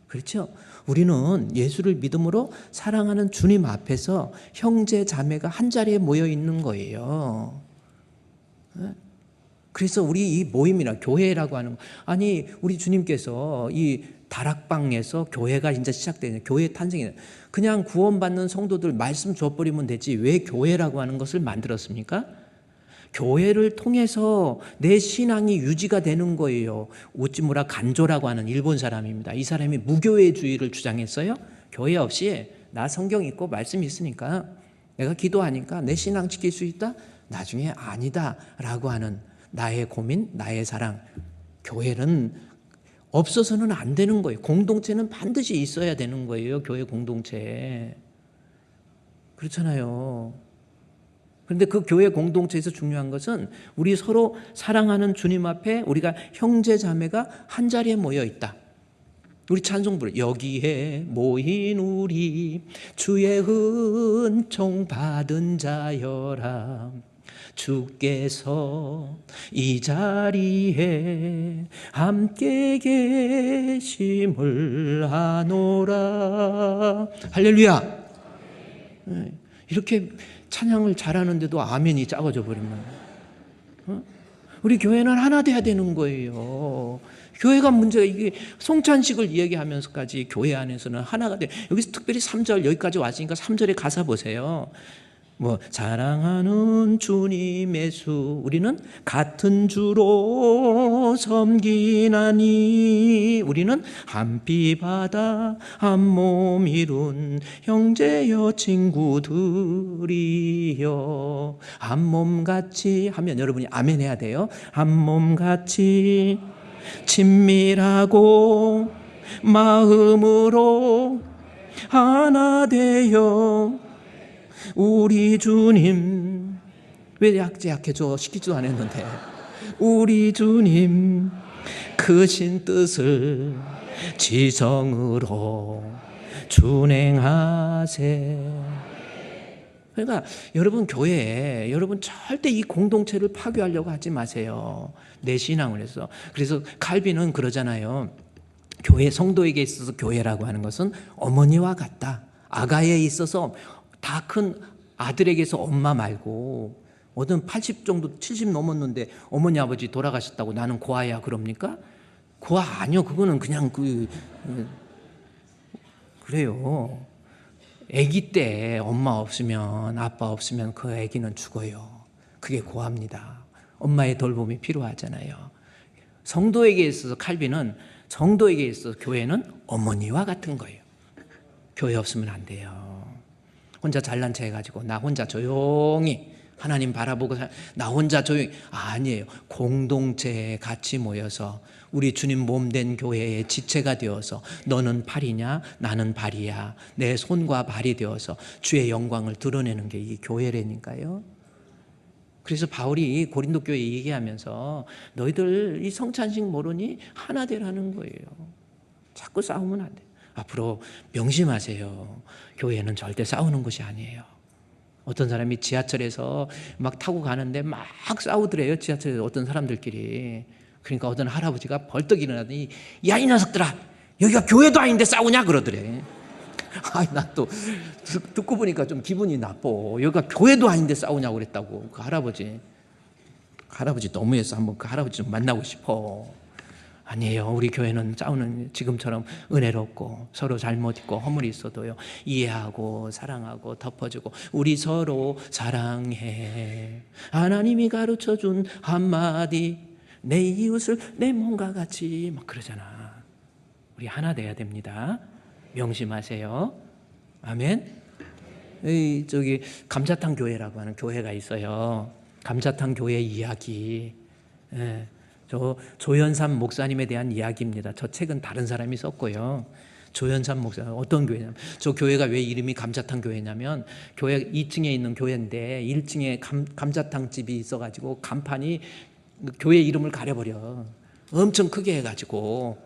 그렇죠? 우리는 예수를 믿음으로 사랑하는 주님 앞에서 형제 자매가 한자리에 모여 있는 거예요. 그래서 우리 이 모임이나 교회라고 하는 거, 아니 우리 주님께서 이 다락방에서 교회가 이제 시작되는 교회 탄생이 그냥 구원받는 성도들 말씀 줘버리면 되지 왜 교회라고 하는 것을 만들었습니까? 교회를 통해서 내 신앙이 유지가 되는 거예요. 우찌무라 간조라고 하는 일본 사람입니다. 이 사람이 무교회주의를 주장했어요. 교회 없이 나 성경 읽고 말씀 있으니까 내가 기도하니까 내 신앙 지킬 수 있다? 나중에 아니다 라고 하는 나의 고민, 나의 사랑. 교회는 없어서는 안 되는 거예요. 공동체는 반드시 있어야 되는 거예요. 교회 공동체. 그렇잖아요. 그런데 그 교회 공동체에서 중요한 것은 우리 서로 사랑하는 주님 앞에 우리가 형제 자매가 한자리에 모여 있다. 우리 찬송 부르 여기에 모인 우리 주의 은총 받은 자여라. 주께서 이 자리에 함께 계심을 아노라. 할렐루야. 이렇게 찬양을 잘하는데도 아멘이 작아져 버리면 우리 교회는 하나 돼야 되는 거예요. 교회가 문제가 이게 송찬식을 이야기하면서까지 교회 안에서는 하나가 돼. 여기서 특별히 3절 여기까지 왔으니까 3절의 가사 보세요. 뭐 사랑하는 주님의 수 우리는 같은 주로 섬기나니 우리는 한 피 바다 한 몸 이룬 형제여 친구들이여 한 몸같이 하면 여러분이 아멘 해야 돼요. 한 몸같이 친밀하고 마음으로 하나 되어 우리 주님 왜 약해져 시키지도 않았는데 우리 주님 크신 뜻을 지성으로 준행하세. 그러니까 여러분 교회에 여러분 절대 이 공동체를 파괴하려고 하지 마세요. 내 신앙을 해서. 그래서 칼빈은 그러잖아요. 교회 성도에게 있어서 교회라고 하는 것은 어머니와 같다. 아가에 있어서 다 큰 아들에게서 엄마 말고 어떤 80 정도 70 넘었는데 어머니 아버지 돌아가셨다고 나는 고아야 그럽니까? 고아 아니요. 그거는 그냥 그래요. 아기 때 엄마 없으면 아빠 없으면 그 아기는 죽어요. 그게 고아입니다. 엄마의 돌봄이 필요하잖아요. 성도에게 있어서 칼빈은 성도에게 있어서 교회는 어머니와 같은 거예요. 교회 없으면 안 돼요. 혼자 잘난 체 해가지고 나 혼자 조용히 하나님 바라보고 나 혼자 조용히 아니에요. 공동체에 같이 모여서 우리 주님 몸된 교회의 지체가 되어서 너는 팔이냐 나는 발이야 내 손과 발이 되어서 주의 영광을 드러내는 게 이 교회라니까요. 그래서 바울이 고린도 교회에 얘기하면서 너희들 이 성찬식 모르니 하나 되라는 거예요. 자꾸 싸우면 안 돼. 앞으로 명심하세요. 교회는 절대 싸우는 곳이 아니에요. 어떤 사람이 지하철에서 막 타고 가는데 막 싸우더래요. 지하철에서 어떤 사람들끼리. 그러니까 어떤 할아버지가 벌떡 일어나더니 야 이 녀석들아 여기가 교회도 아닌데 싸우냐 그러더래. 아이 나 또 듣고 보니까 좀 기분이 나빠. 여기가 교회도 아닌데 싸우냐고 그랬다고. 그 할아버지 너무해서 한번 그 할아버지 좀 만나고 싶어. 아니에요. 우리 교회는 싸우는 지금처럼 은혜롭고 서로 잘못 있고 허물이 있어도요 이해하고 사랑하고 덮어주고 우리 서로 사랑해. 하나님이 가르쳐준 한마디 내 이웃을 내 몸과 같이 막 그러잖아. 우리 하나 돼야 됩니다. 명심하세요. 아멘. 저기 감자탕 교회라고 하는 교회가 있어요. 감자탕 교회 이야기. 저 조연삼 목사님에 대한 이야기입니다. 저 책은 다른 사람이 썼고요. 조연삼 목사 어떤 교회냐면 저 교회가 왜 이름이 감자탕 교회냐면 교회 2층에 있는 교회인데 1층에 감자탕 집이 있어가지고 간판이 교회 이름을 가려버려. 엄청 크게 해가지고.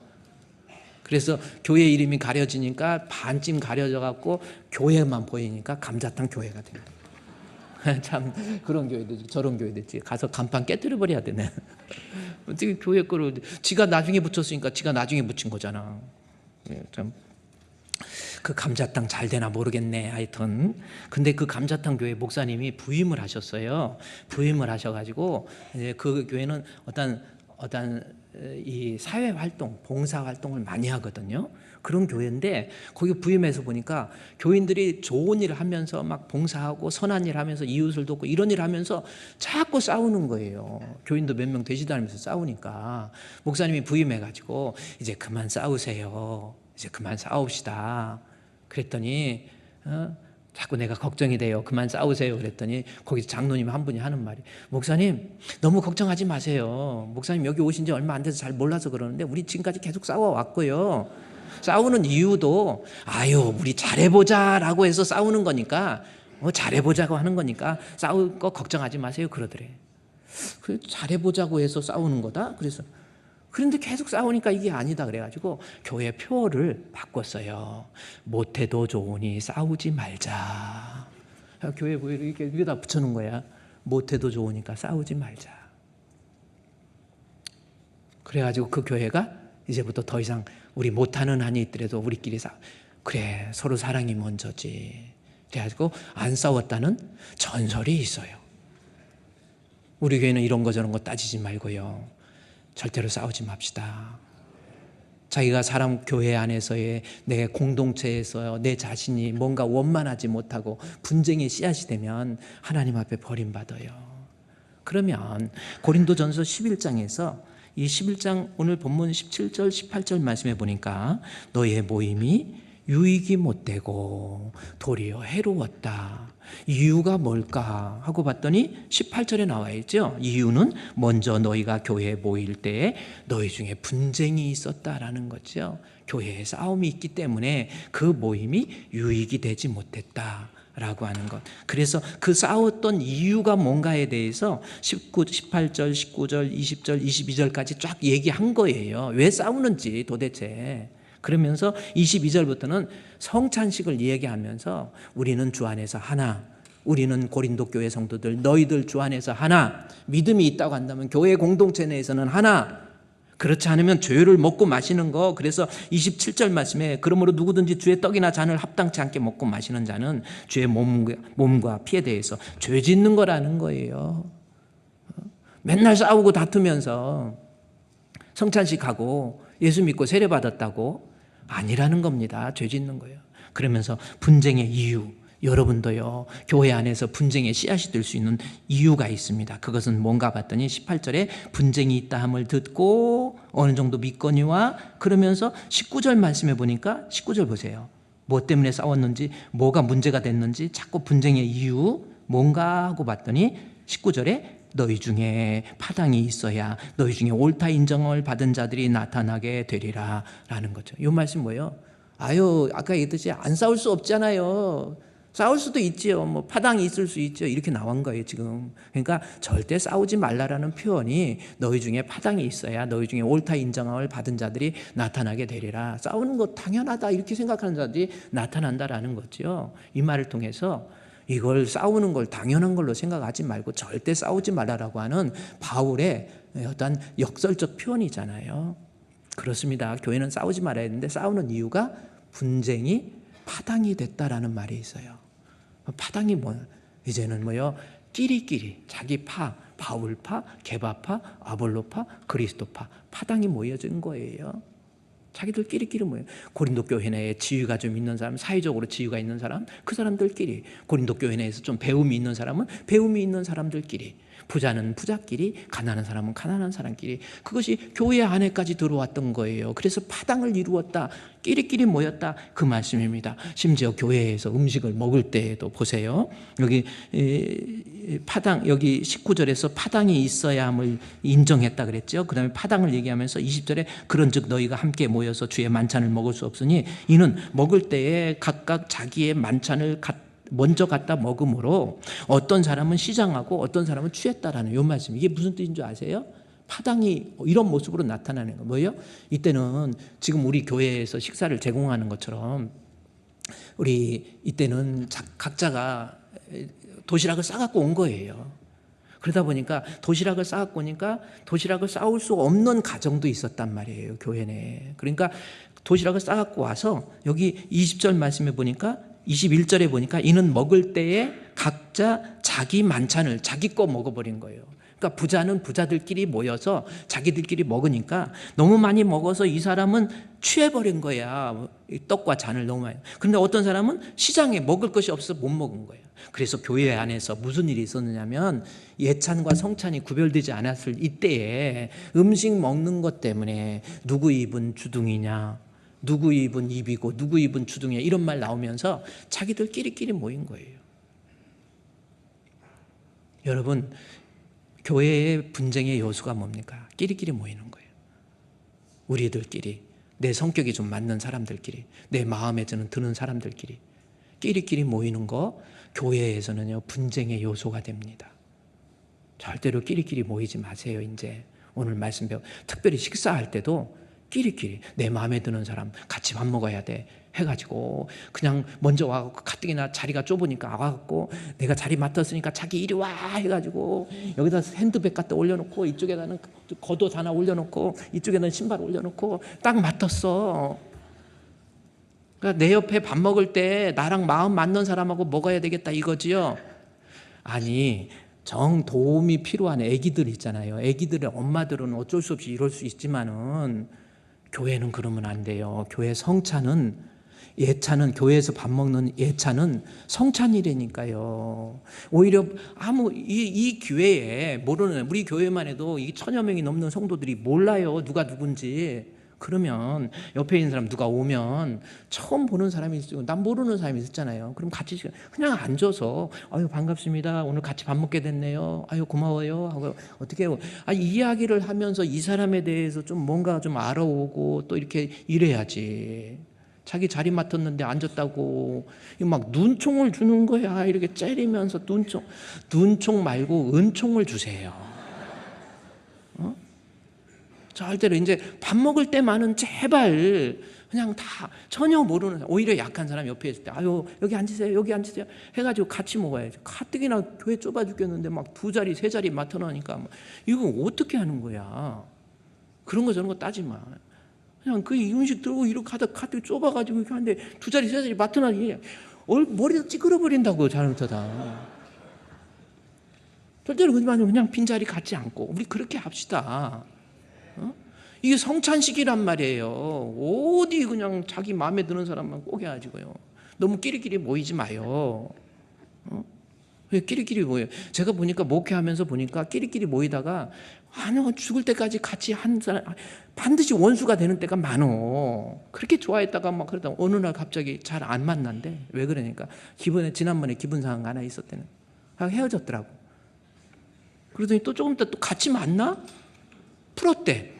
그래서 교회 이름이 가려지니까 반쯤 가려져 갖고 교회만 보이니까 감자탕 교회가 됩니다. 참 그런 교회들, 저런 교회들 가서 간판 깨뜨려 버려야 되네. 어떻게 교회 거를 지가 나중에 붙였으니까 지가 나중에 붙인 거잖아. 참 그 감자탕 잘 되나 모르겠네. 하여튼 근데 그 감자탕 교회 목사님이 부임을 하셨어요. 부임을 하셔가지고 이제 그 교회는 어떤 이 사회 활동, 봉사 활동을 많이 하거든요. 그런 교회인데 거기 부임해서 보니까 교인들이 좋은 일을 하면서 막 봉사하고 선한 일 하면서 이웃을 돕고 이런 일 하면서 자꾸 싸우는 거예요. 교인도 몇 명 되지도 않으면서 싸우니까 목사님이 부임해가지고 이제 그만 싸우세요. 이제 그만 싸웁시다. 그랬더니 자꾸 내가 걱정이 돼요. 그만 싸우세요. 그랬더니 거기서 장로님 한 분이 하는 말이, 목사님 너무 걱정하지 마세요. 목사님 여기 오신 지 얼마 안 돼서 잘 몰라서 그러는데 우리 지금까지 계속 싸워왔고요. 싸우는 이유도 우리 잘해보자라고 해서 싸우는 거니까 잘해보자고 하는 거니까 싸울 거 걱정하지 마세요. 그러더래. 그래, 잘해보자고 해서 싸우는 거다? 그런데 계속 싸우니까 이게 아니다 그래가지고 교회 표어를 바꿨어요. 못해도 좋으니 싸우지 말자. 교회 표어를 이렇게 위에다 붙여놓은 거야. 못해도 좋으니까 싸우지 말자. 그래가지고 그 교회가 이제부터 더 이상 우리 못하는 한이 있더라도 우리끼리 그래 서로 사랑이 먼저지. 그래가지고 안 싸웠다는 전설이 있어요. 우리 교회는 이런 거 저런 거 따지지 말고요. 절대로 싸우지 맙시다. 자기가 사람 교회 안에서의 내 공동체에서 내 자신이 뭔가 원만하지 못하고 분쟁의 씨앗이 되면 하나님 앞에 버림받아요. 그러면 고린도전서 11장에서 이 11장 오늘 본문 17절 18절 말씀해 보니까 너의 모임이 유익이 못되고 도리어 해로웠다. 이유가 뭘까 하고 봤더니 18절에 나와 있죠. 이유는 먼저 너희가 교회에 모일 때에 너희 중에 분쟁이 있었다라는 거죠. 교회에 싸움이 있기 때문에 그 모임이 유익이 되지 못했다라고 하는 것. 그래서 그 싸웠던 이유가 뭔가에 대해서 18절, 19절, 20절, 22절까지 쫙 얘기한 거예요. 왜 싸우는지 도대체. 그러면서 22절부터는 성찬식을 얘기하면서 우리는 주 안에서 하나, 우리는 고린도 교회 성도들 너희들 주 안에서 하나, 믿음이 있다고 한다면 교회 공동체 내에서는 하나, 그렇지 않으면 죄를 먹고 마시는 거. 그래서 27절 말씀에 그러므로 누구든지 주의 떡이나 잔을 합당치 않게 먹고 마시는 자는 주의 몸과 피에 대해서 죄 짓는 거라는 거예요. 맨날 싸우고 다투면서 성찬식하고 예수 믿고 세례받았다고 아니라는 겁니다. 죄 짓는 거예요. 그러면서 분쟁의 이유, 여러분도요 교회 안에서 분쟁의 씨앗이 될 수 있는 이유가 있습니다. 그것은 뭔가 봤더니 18절에 분쟁이 있다 함을 듣고 어느 정도 믿거니와, 그러면서 19절 말씀해 보니까 19절 보세요. 뭐 때문에 싸웠는지, 뭐가 문제가 됐는지, 자꾸 분쟁의 이유 뭔가 하고 봤더니 19절에 너희 중에 파당이 있어야 너희 중에 옳다 인정을 받은 자들이 나타나게 되리라 라는 거죠. 이 말씀 뭐예요? 아까 얘기했듯이 안 싸울 수 없잖아요. 싸울 수도 있지요. 뭐 파당이 있을 수 있죠. 이렇게 나온 거예요 지금. 그러니까 절대 싸우지 말라라는 표현이 너희 중에 파당이 있어야 너희 중에 옳다 인정을 받은 자들이 나타나게 되리라. 싸우는 거 당연하다 이렇게 생각하는 자들이 나타난다라는 거죠. 이 말을 통해서 이걸 싸우는 걸 당연한 걸로 생각하지 말고 절대 싸우지 말라라고 하는 바울의 어떤 역설적 표현이잖아요. 그렇습니다. 교회는 싸우지 말아야 되는데 싸우는 이유가 분쟁이 파당이 됐다라는 말이 있어요. 파당이 뭐야? 이제는 뭐요? 끼리끼리 자기 파, 바울파, 게바파, 아볼로파, 그리스도파, 파당이 모여진 거예요. 자기들끼리 모여요. 고린도 교회 내에 지위가 좀 있는 사람, 사회적으로 지위가 있는 사람, 그 사람들끼리, 고린도 교회 내에서 좀 배움이 있는 사람은 배움이 있는 사람들끼리, 부자는 부자끼리, 가난한 사람은 가난한 사람끼리, 그것이 교회 안에까지 들어왔던 거예요. 그래서 파당을 이루었다, 끼리끼리 모였다, 그 말씀입니다. 심지어 교회에서 음식을 먹을 때에도 보세요. 여기 파당, 여기 19절에서 파당이 있어야 함을 인정했다 그랬죠. 그 다음에 파당을 얘기하면서 20절에 그런즉 너희가 함께 모여서 주의 만찬을 먹을 수 없으니 이는 먹을 때에 각각 자기의 만찬을 먼저 갖다 먹음으로 어떤 사람은 시장하고 어떤 사람은 취했다라는 이 말씀. 이게 무슨 뜻인 줄 아세요? 파당이 이런 모습으로 나타나는 거 뭐예요? 이때는 지금 우리 교회에서 식사를 제공하는 것처럼 우리 이때는 각자가 도시락을 싸갖고 온 거예요. 그러다 보니까 도시락을 싸갖고 오니까 도시락을 싸올 수 없는 가정도 있었단 말이에요, 교회 내에. 그러니까 도시락을 싸갖고 와서 여기 20절 말씀에 보니까 21절에 보니까 이는 먹을 때에 각자 자기 만찬을 자기 거 먹어버린 거예요. 그러니까 부자는 부자들끼리 모여서 자기들끼리 먹으니까 너무 많이 먹어서 이 사람은 취해버린 거야. 떡과 잔을 너무 많이. 그런데 어떤 사람은 시장에 먹을 것이 없어서 못 먹은 거예요. 그래서 교회 안에서 무슨 일이 있었느냐면 예찬과 성찬이 구별되지 않았을 이때에 음식 먹는 것 때문에 누구 입은 주둥이냐, 누구 입은 입이고 누구 입은 주둥이냐 이런 말 나오면서 자기들끼리 모인 거예요. 여러분, 교회의 분쟁의 요소가 뭡니까? 끼리끼리 모이는 거예요. 우리들끼리, 내 성격이 좀 맞는 사람들끼리, 내 마음에 드는 사람들끼리 끼리끼리 모이는 거 교회에서는요 분쟁의 요소가 됩니다. 절대로 끼리끼리 모이지 마세요. 이제 오늘 말씀 특별히 식사할 때도 끼리끼리 내 마음에 드는 사람 같이 밥 먹어야 돼 해가지고 그냥 먼저 와갖고 가뜩이나 자리가 좁으니까 와갖고 내가 자리 맡았으니까 자기 이리 와 해가지고 여기다 핸드백 갖다 올려놓고 이쪽에다는 겉옷 하나 올려놓고 이쪽에는 신발 올려놓고 딱 맡았어. 그러니까 내 옆에 밥 먹을 때 나랑 마음 맞는 사람하고 먹어야 되겠다 이거지요. 아니 정 도움이 필요한 애기들 있잖아요. 애기들의 엄마들은 어쩔 수 없이 이럴 수 있지만은 교회는 그러면 안 돼요. 교회 성찬은 예찬은 교회에서 밥 먹는 예찬은 성찬이라니까요. 오히려 이 기회에 모르는 우리 교회만 해도 이 1000여 명이 넘는 성도들이 몰라요. 누가 누군지. 그러면 옆에 있는 사람 누가 오면 처음 보는 사람이 있고 난 모르는 사람이 있었잖아요. 그럼 같이 그냥 앉아서 아유 반갑습니다. 오늘 같이 밥 먹게 됐네요. 아유 고마워요. 하고 어떻게 해요? 이야기를 하면서 이 사람에 대해서 좀 뭔가 좀 알아오고 또 이렇게 이래야지. 자기 자리 맡았는데 앉았다고 막 눈총을 주는 거야. 이렇게 째리면서 눈총 말고 은총을 주세요. 절대로 이제 밥 먹을 때만은 제발 그냥 다 전혀 모르는 오히려 약한 사람 옆에 있을 때 아유 여기 앉으세요 여기 앉으세요 해가지고 같이 먹어야지. 가뜩이나 교회 좁아 죽겠는데 막 2자리 3자리 맡아놓으니까 이거 어떻게 하는 거야. 그런 거 저런 거 따지 마. 그냥 그 음식 들고 이렇게 가득 좁아가지고 이렇게 하는데 2자리 3자리 맡아놓으니 머리도 찌그러버린다고 잘못하다. 절대로 그냥 빈자리 갖지 않고 우리 그렇게 합시다. 이게 성찬식이란 말이에요. 어디 그냥 자기 마음에 드는 사람만 꼭 해가지고요. 너무 끼리끼리 모이지 마요. 왜 끼리끼리 모여요? 제가 보니까 목회하면서 보니까 끼리끼리 모이다가 죽을 때까지 같이 한 사람 반드시 원수가 되는 때가 많어. 그렇게 좋아했다가 막 그러다 어느 날 갑자기 잘 안 만난대. 왜 그러니까 지난번에 기분 상한 거 하나 있었대는. 헤어졌더라고. 그러더니 또 조금 있다 또 같이 만나? 풀었대.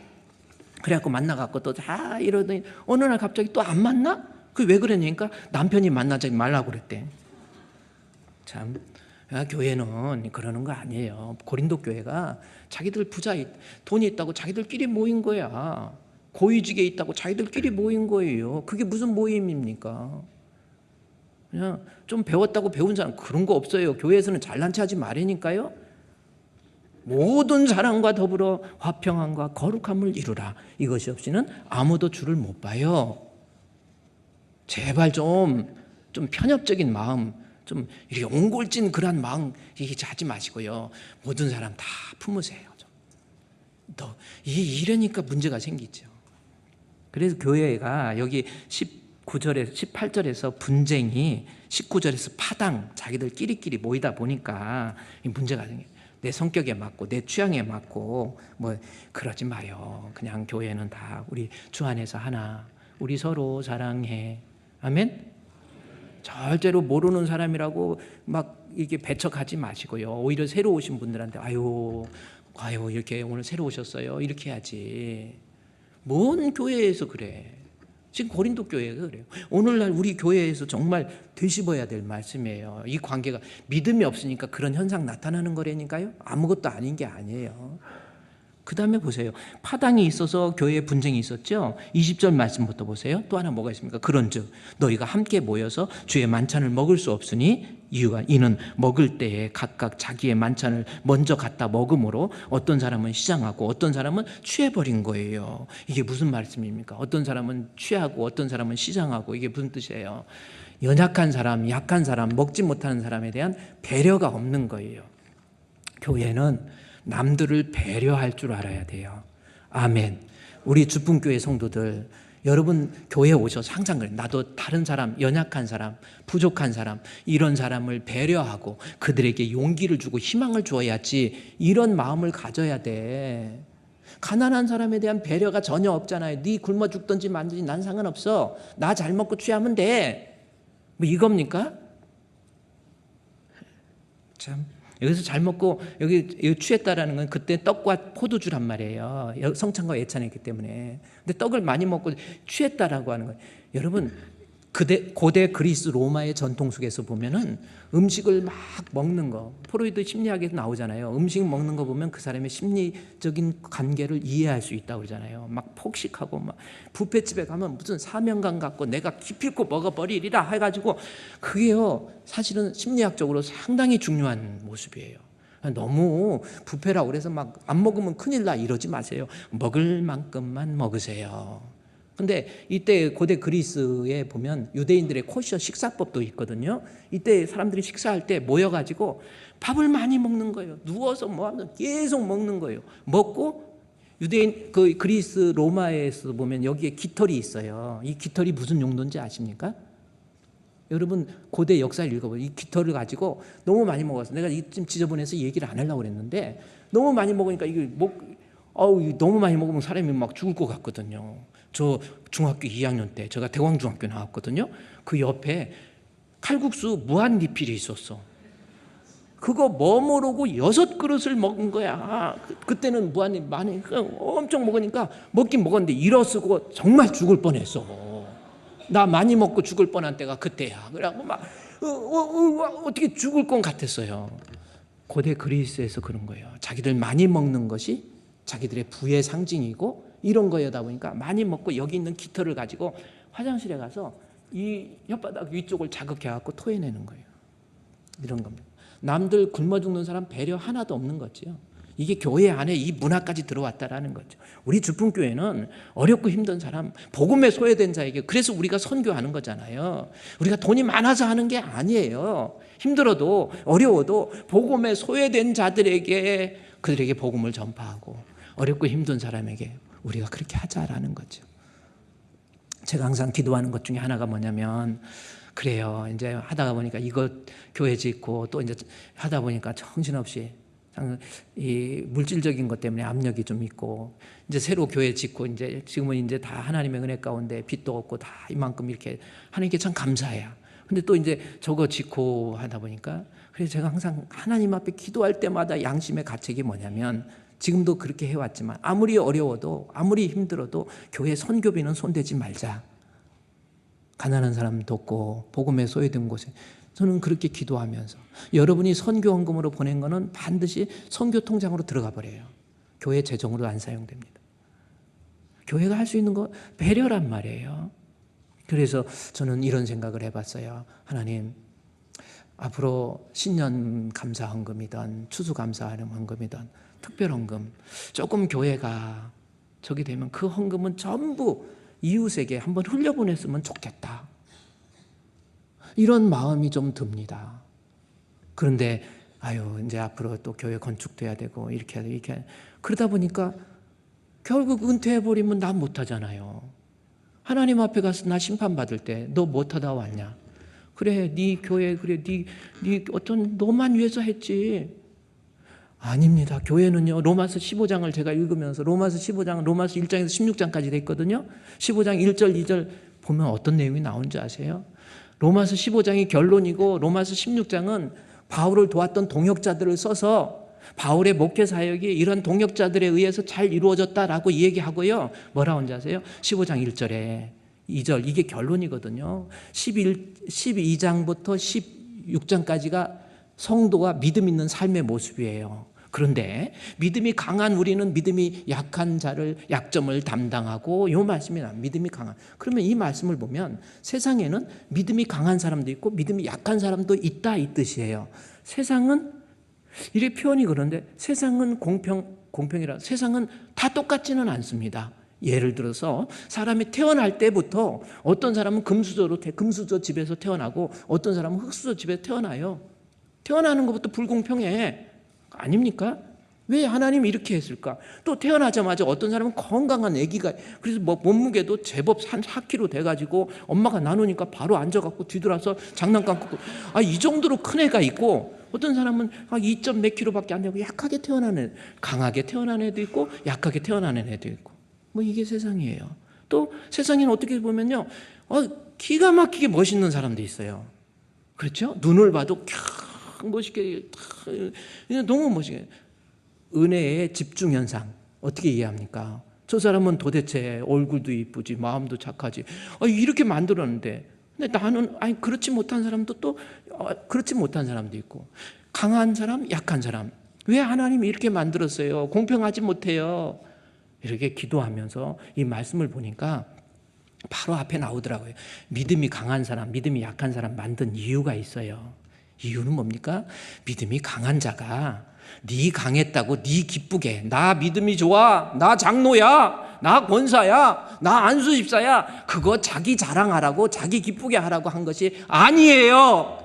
그래갖고 만나갖고 또 이러더니 어느 날 갑자기 또 안 만나? 왜 그러냐니까 남편이 만나지 말라고 그랬대. 참 교회는 그러는 거 아니에요. 고린도 교회가 자기들 부자 돈이 있다고 자기들끼리 모인 거야. 고위직에 있다고 자기들끼리 모인 거예요. 그게 무슨 모임입니까? 그냥 좀 배웠다고 배운 사람 그런 거 없어요. 교회에서는 잘난 체 하지 말으니까요. 모든 사랑과 더불어 화평함과 거룩함을 이루라. 이것이 없이는 아무도 주를 못 봐요. 제발 좀 편협적인 마음, 좀 이렇게 옹골진 그런 마음 하지 마시고요. 모든 사람 다 품으세요. 이러니까 문제가 생기죠. 그래서 교회가 여기 18절에서 분쟁이 19절에서 파당 자기들 끼리끼리 모이다 보니까 문제가 생겨요. 내 성격에 맞고 내 취향에 맞고 그러지 마요. 그냥 교회는 다 우리 주 안에서 하나. 우리 서로 사랑해. 아멘. 절대로 모르는 사람이라고 막 이렇게 배척하지 마시고요. 오히려 새로 오신 분들한테 아유 이렇게 오늘 새로 오셨어요. 이렇게 해야지. 뭔 교회에서 그래. 지금 고린도 교회가 그래요. 오늘날 우리 교회에서 정말 되씹어야 될 말씀이에요. 이 관계가 믿음이 없으니까 그런 현상 나타나는 거라니까요. 아무것도 아닌 게 아니에요. 그 다음에 보세요. 파당이 있어서 교회에 분쟁이 있었죠. 20절 말씀부터 보세요. 또 하나 뭐가 있습니까? 그런즉 너희가 함께 모여서 주의 만찬을 먹을 수 없으니 이는 먹을 때에 각각 자기의 만찬을 먼저 갖다 먹음으로 어떤 사람은 시장하고 어떤 사람은 취해버린 거예요. 이게 무슨 말씀입니까? 어떤 사람은 취하고 어떤 사람은 시장하고, 이게 무슨 뜻이에요? 연약한 사람, 약한 사람, 먹지 못하는 사람에 대한 배려가 없는 거예요. 교회는 남들을 배려할 줄 알아야 돼요. 아멘. 우리 주품교회 성도들, 여러분 교회에 오셔서 항상 그래요. 나도 다른 사람, 연약한 사람, 부족한 사람, 이런 사람을 배려하고 그들에게 용기를 주고 희망을 주어야지, 이런 마음을 가져야 돼. 가난한 사람에 대한 배려가 전혀 없잖아요. 네 굶어 죽든지 만든지 난 상관없어. 나 잘 먹고 취하면 돼. 뭐 이겁니까? 참. 여기서 잘 먹고 여기 취했다라는 건 그때 떡과 포도주란 말이에요. 성찬과 예찬했기 때문에. 근데 떡을 많이 먹고 취했다라고 하는 거예요. 여러분, 고대 그리스 로마의 전통 속에서 보면은 음식을 막 먹는 거, 프로이드 심리학에서 나오잖아요. 음식 먹는 거 보면 그 사람의 심리적인 관계를 이해할 수 있다고 그러잖아요. 막 폭식하고 막 뷔페집에 가면 무슨 사명감 갖고 내가 기필코 먹어버리리라 해가지고, 그게요 사실은 심리학적으로 상당히 중요한 모습이에요. 너무 뷔페라고 그래서 막 안 먹으면 큰일 나 이러지 마세요. 먹을 만큼만 먹으세요. 근데 이때 고대 그리스에 보면 유대인들의 코셔 식사법도 있거든요. 이때 사람들이 식사할 때 모여가지고 밥을 많이 먹는 거예요. 누워서 뭐 하면 계속 먹는 거예요. 먹고 유대인 그 그리스 로마에서 보면 여기에 깃털이 있어요. 이 깃털이 무슨 용도인지 아십니까? 여러분 고대 역사를 읽어보세요. 이 깃털을 가지고 너무 많이 먹어서, 내가 좀 지저분해서 얘기를 안 하려고 그랬는데, 너무 많이 먹으니까 이게 너무 많이 먹으면 사람이 막 죽을 것 같거든요. 저 중학교 2학년 때 제가 대광중학교 나왔거든요. 그 옆에 칼국수 무한 리필이 있었어. 그거 머무르고 6그릇을 먹은 거야. 그때는 무한 많이 엄청 먹으니까 먹긴 먹었는데 일어서고 정말 죽을 뻔했어. 나 많이 먹고 죽을 뻔한 때가 그때야. 그래갖고 막 어떻게 죽을 것 같았어요. 고대 그리스에서 그런 거예요. 자기들 많이 먹는 것이 자기들의 부의 상징이고 이런 거여다 보니까 많이 먹고 여기 있는 깃털을 가지고 화장실에 가서 이 혓바닥 위쪽을 자극해갖고 토해내는 거예요. 이런 겁니다. 남들 굶어 죽는 사람 배려 하나도 없는 거죠. 이게 교회 안에 이 문화까지 들어왔다라는 거죠. 우리 주품교회는 어렵고 힘든 사람, 복음에 소외된 자에게, 그래서 우리가 선교하는 거잖아요. 우리가 돈이 많아서 하는 게 아니에요. 힘들어도 어려워도 복음에 소외된 자들에게, 그들에게 복음을 전파하고 어렵고 힘든 사람에게 우리가 그렇게 하자라는 거죠. 제가 항상 기도하는 것 중에 하나가 뭐냐면, 그래요, 이제 하다가 보니까 이거 교회 짓고 또 이제 하다 보니까 정신없이 이 물질적인 것 때문에 압력이 좀 있고, 이제 새로 교회 짓고 이제 지금은 이제 다 하나님의 은혜 가운데 빚도 없고 다 이만큼 이렇게 하는 게 참 감사해요. 근데 또 이제 저거 짓고 하다 보니까, 그래서 제가 항상 하나님 앞에 기도할 때마다 양심의 가책이 뭐냐면, 지금도 그렇게 해왔지만 아무리 어려워도 아무리 힘들어도 교회 선교비는 손대지 말자. 가난한 사람 돕고 복음에 소외된 곳에, 저는 그렇게 기도하면서, 여러분이 선교헌금으로 보낸 거는 반드시 선교 통장으로 들어가 버려요. 교회 재정으로 안 사용됩니다. 교회가 할 수 있는 거 배려란 말이에요. 그래서 저는 이런 생각을 해봤어요. 하나님, 앞으로 신년 감사헌금이든 추수감사헌금이든 특별헌금, 조금 교회가 저기 되면 그 헌금은 전부 이웃에게 한번 흘려보냈으면 좋겠다, 이런 마음이 좀 듭니다. 그런데 이제 앞으로 또 교회 건축돼야 되고 이렇게 그러다 보니까 결국 은퇴해버리면 나 못하잖아요. 하나님 앞에 가서 나 심판받을 때 너 못하다 왔냐? 그래, 네 교회, 그래, 네 어떤 너만 위해서 했지. 아닙니다. 교회는요, 로마서 15장을 제가 읽으면서, 로마서 15장은 로마서 1장에서 16장까지 돼 있거든요. 15장 1절 2절 보면 어떤 내용이 나오는지 아세요? 로마서 15장이 결론이고 로마서 16장은 바울을 도왔던 동역자들을 써서 바울의 목회 사역이 이런 동역자들에 의해서 잘 이루어졌다라고 얘기하고요. 뭐라고 하는지 아세요? 15장 1절에 2절, 이게 결론이거든요. 12장부터 16장까지가 성도가 믿음 있는 삶의 모습이에요. 그런데 믿음이 강한 우리는 믿음이 약한 자를 약점을 담당하고, 이 말씀이 나 믿음이 강한. 그러면 이 말씀을 보면 세상에는 믿음이 강한 사람도 있고 믿음이 약한 사람도 있다, 이 뜻이에요. 세상은 이렇게 표현이 그런데 세상은 공평이라, 세상은 다 똑같지는 않습니다. 예를 들어서 사람이 태어날 때부터 어떤 사람은 금수저 집에서 태어나고 어떤 사람은 흙수저 집에서 태어나요. 태어나는 것부터 불공평해. 아닙니까? 왜 하나님이 이렇게 했을까? 또 태어나자마자 어떤 사람은 건강한 아기가, 그래서 뭐 몸무게도 제법 한 4kg 돼가지고 엄마가 나누니까 바로 앉아갖고 뒤돌아서 장난감 끄고, 이 정도로 큰 애가 있고, 어떤 사람은 2점 몇 킬로밖에 안 되고 약하게 태어난 애, 강하게 태어난 애도 있고 약하게 태어나는 애도 있고, 뭐 이게 세상이에요. 또 세상에는 어떻게 보면요, 기가 막히게 멋있는 사람도 있어요. 그렇죠? 눈을 봐도 멋있게, 너무 멋있게. 은혜의 집중 현상 어떻게 이해합니까? 저 사람은 도대체 얼굴도 이쁘지 마음도 착하지, 이렇게 만들었는데, 근데 나는 그렇지 못한 사람도 또 그렇지 못한 사람도 있고, 강한 사람, 약한 사람. 왜 하나님이 이렇게 만들었어요? 공평하지 못해요. 이렇게 기도하면서 이 말씀을 보니까 바로 앞에 나오더라고요. 믿음이 강한 사람, 믿음이 약한 사람 만든 이유가 있어요. 이유는 뭡니까? 믿음이 강한 자가 네 강했다고 네 기쁘게, 나 믿음이 좋아, 나 장로야, 나 권사야, 나 안수집사야, 그거 자기 자랑하라고 자기 기쁘게 하라고 한 것이 아니에요.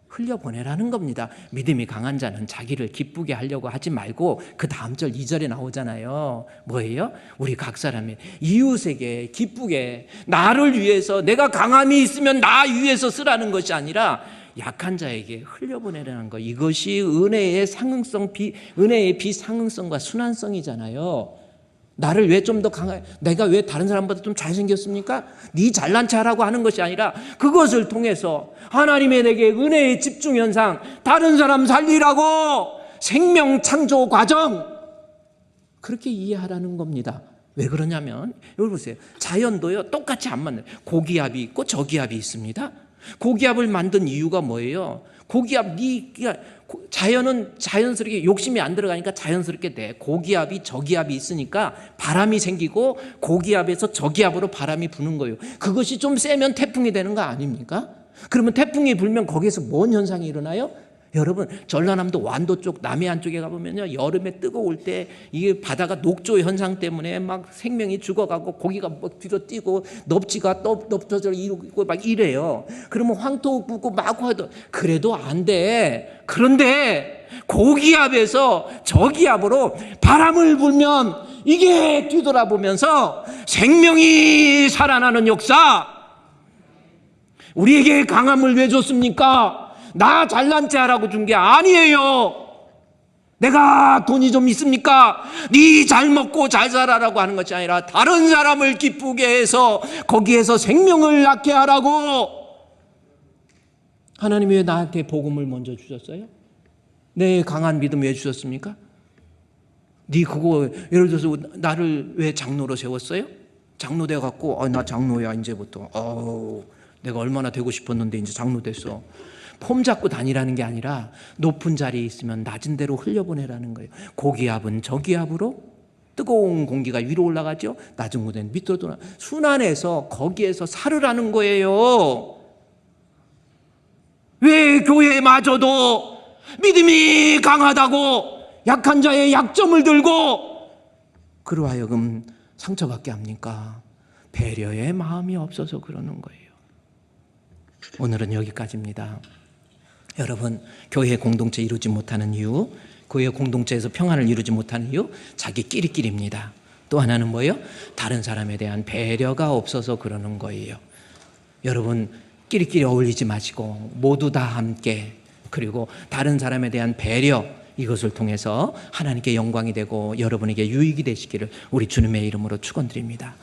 흘려보내라는 겁니다. 믿음이 강한 자는 자기를 기쁘게 하려고 하지 말고, 그 다음 절 2절에 나오잖아요. 뭐예요? 우리 각 사람이 이웃에게 기쁘게, 나를 위해서, 내가 강함이 있으면 나 위해서 쓰라는 것이 아니라 약한 자에게 흘려보내라는 거. 이것이 은혜의 상응성, 은혜의 비상응성과 순환성이잖아요. 나를 왜 좀 더 강해, 내가 왜 다른 사람보다 좀 잘생겼습니까? 네 잘난 체하라고 하는 것이 아니라 그것을 통해서 하나님의 내게 은혜의 집중 현상, 다른 사람 살리라고 생명 창조 과정, 그렇게 이해하라는 겁니다. 왜 그러냐면, 여기 보세요. 자연도요, 똑같이 안 만나요. 고기압이 있고 저기압이 있습니다. 고기압을 만든 이유가 뭐예요? 고기압, 자연은 자연스럽게 욕심이 안 들어가니까 자연스럽게 돼. 고기압이 저기압이 있으니까 바람이 생기고, 고기압에서 저기압으로 바람이 부는 거예요. 그것이 좀 세면 태풍이 되는 거 아닙니까? 그러면 태풍이 불면 거기에서 뭔 현상이 일어나요? 여러분, 전라남도 완도 쪽, 남해안 쪽에 가보면요, 여름에 뜨거울 때 이게 바다가 녹조 현상 때문에 막 생명이 죽어가고 고기가 막 뒤로 뛰고 넙지가 넙져져 이루고 막 이래요. 그러면 황토 붓고 막 하도, 그래도 안 돼. 그런데 고기압에서 저기압으로 바람을 불면 이게 뒤돌아보면서 생명이 살아나는 역사. 우리에게 강함을 왜 줬습니까? 나 잘난 체 하라고 준 게 아니에요. 내가 돈이 좀 있습니까? 네 잘 먹고 잘 살아라고 하는 것이 아니라 다른 사람을 기쁘게 해서 거기에서 생명을 낳게 하라고. 하나님이 왜 나한테 복음을 먼저 주셨어요? 내 강한 믿음 왜 주셨습니까? 네 그거, 예를 들어서 나를 왜 장로로 세웠어요? 장로 돼갖고 나 장로야 이제부터, 내가 얼마나 되고 싶었는데 이제 장로 됐어. 폼 잡고 다니라는 게 아니라 높은 자리에 있으면 낮은 데로 흘려보내라는 거예요. 고기압은 저기압으로, 뜨거운 공기가 위로 올라가죠, 낮은 곳에는 밑으로 돌아, 순환해서 거기에서 살으라는 거예요. 왜 교회마저도 믿음이 강하다고 약한 자의 약점을 들고 그로 하여금 상처받게 합니까? 배려의 마음이 없어서 그러는 거예요. 오늘은 여기까지입니다. 여러분, 교회 공동체 이루지 못하는 이유, 교회 공동체에서 평안을 이루지 못하는 이유, 자기끼리끼리입니다. 또 하나는 뭐예요? 다른 사람에 대한 배려가 없어서 그러는 거예요. 여러분, 끼리끼리 어울리지 마시고 모두 다 함께, 그리고 다른 사람에 대한 배려, 이것을 통해서 하나님께 영광이 되고 여러분에게 유익이 되시기를 우리 주님의 이름으로 축원드립니다.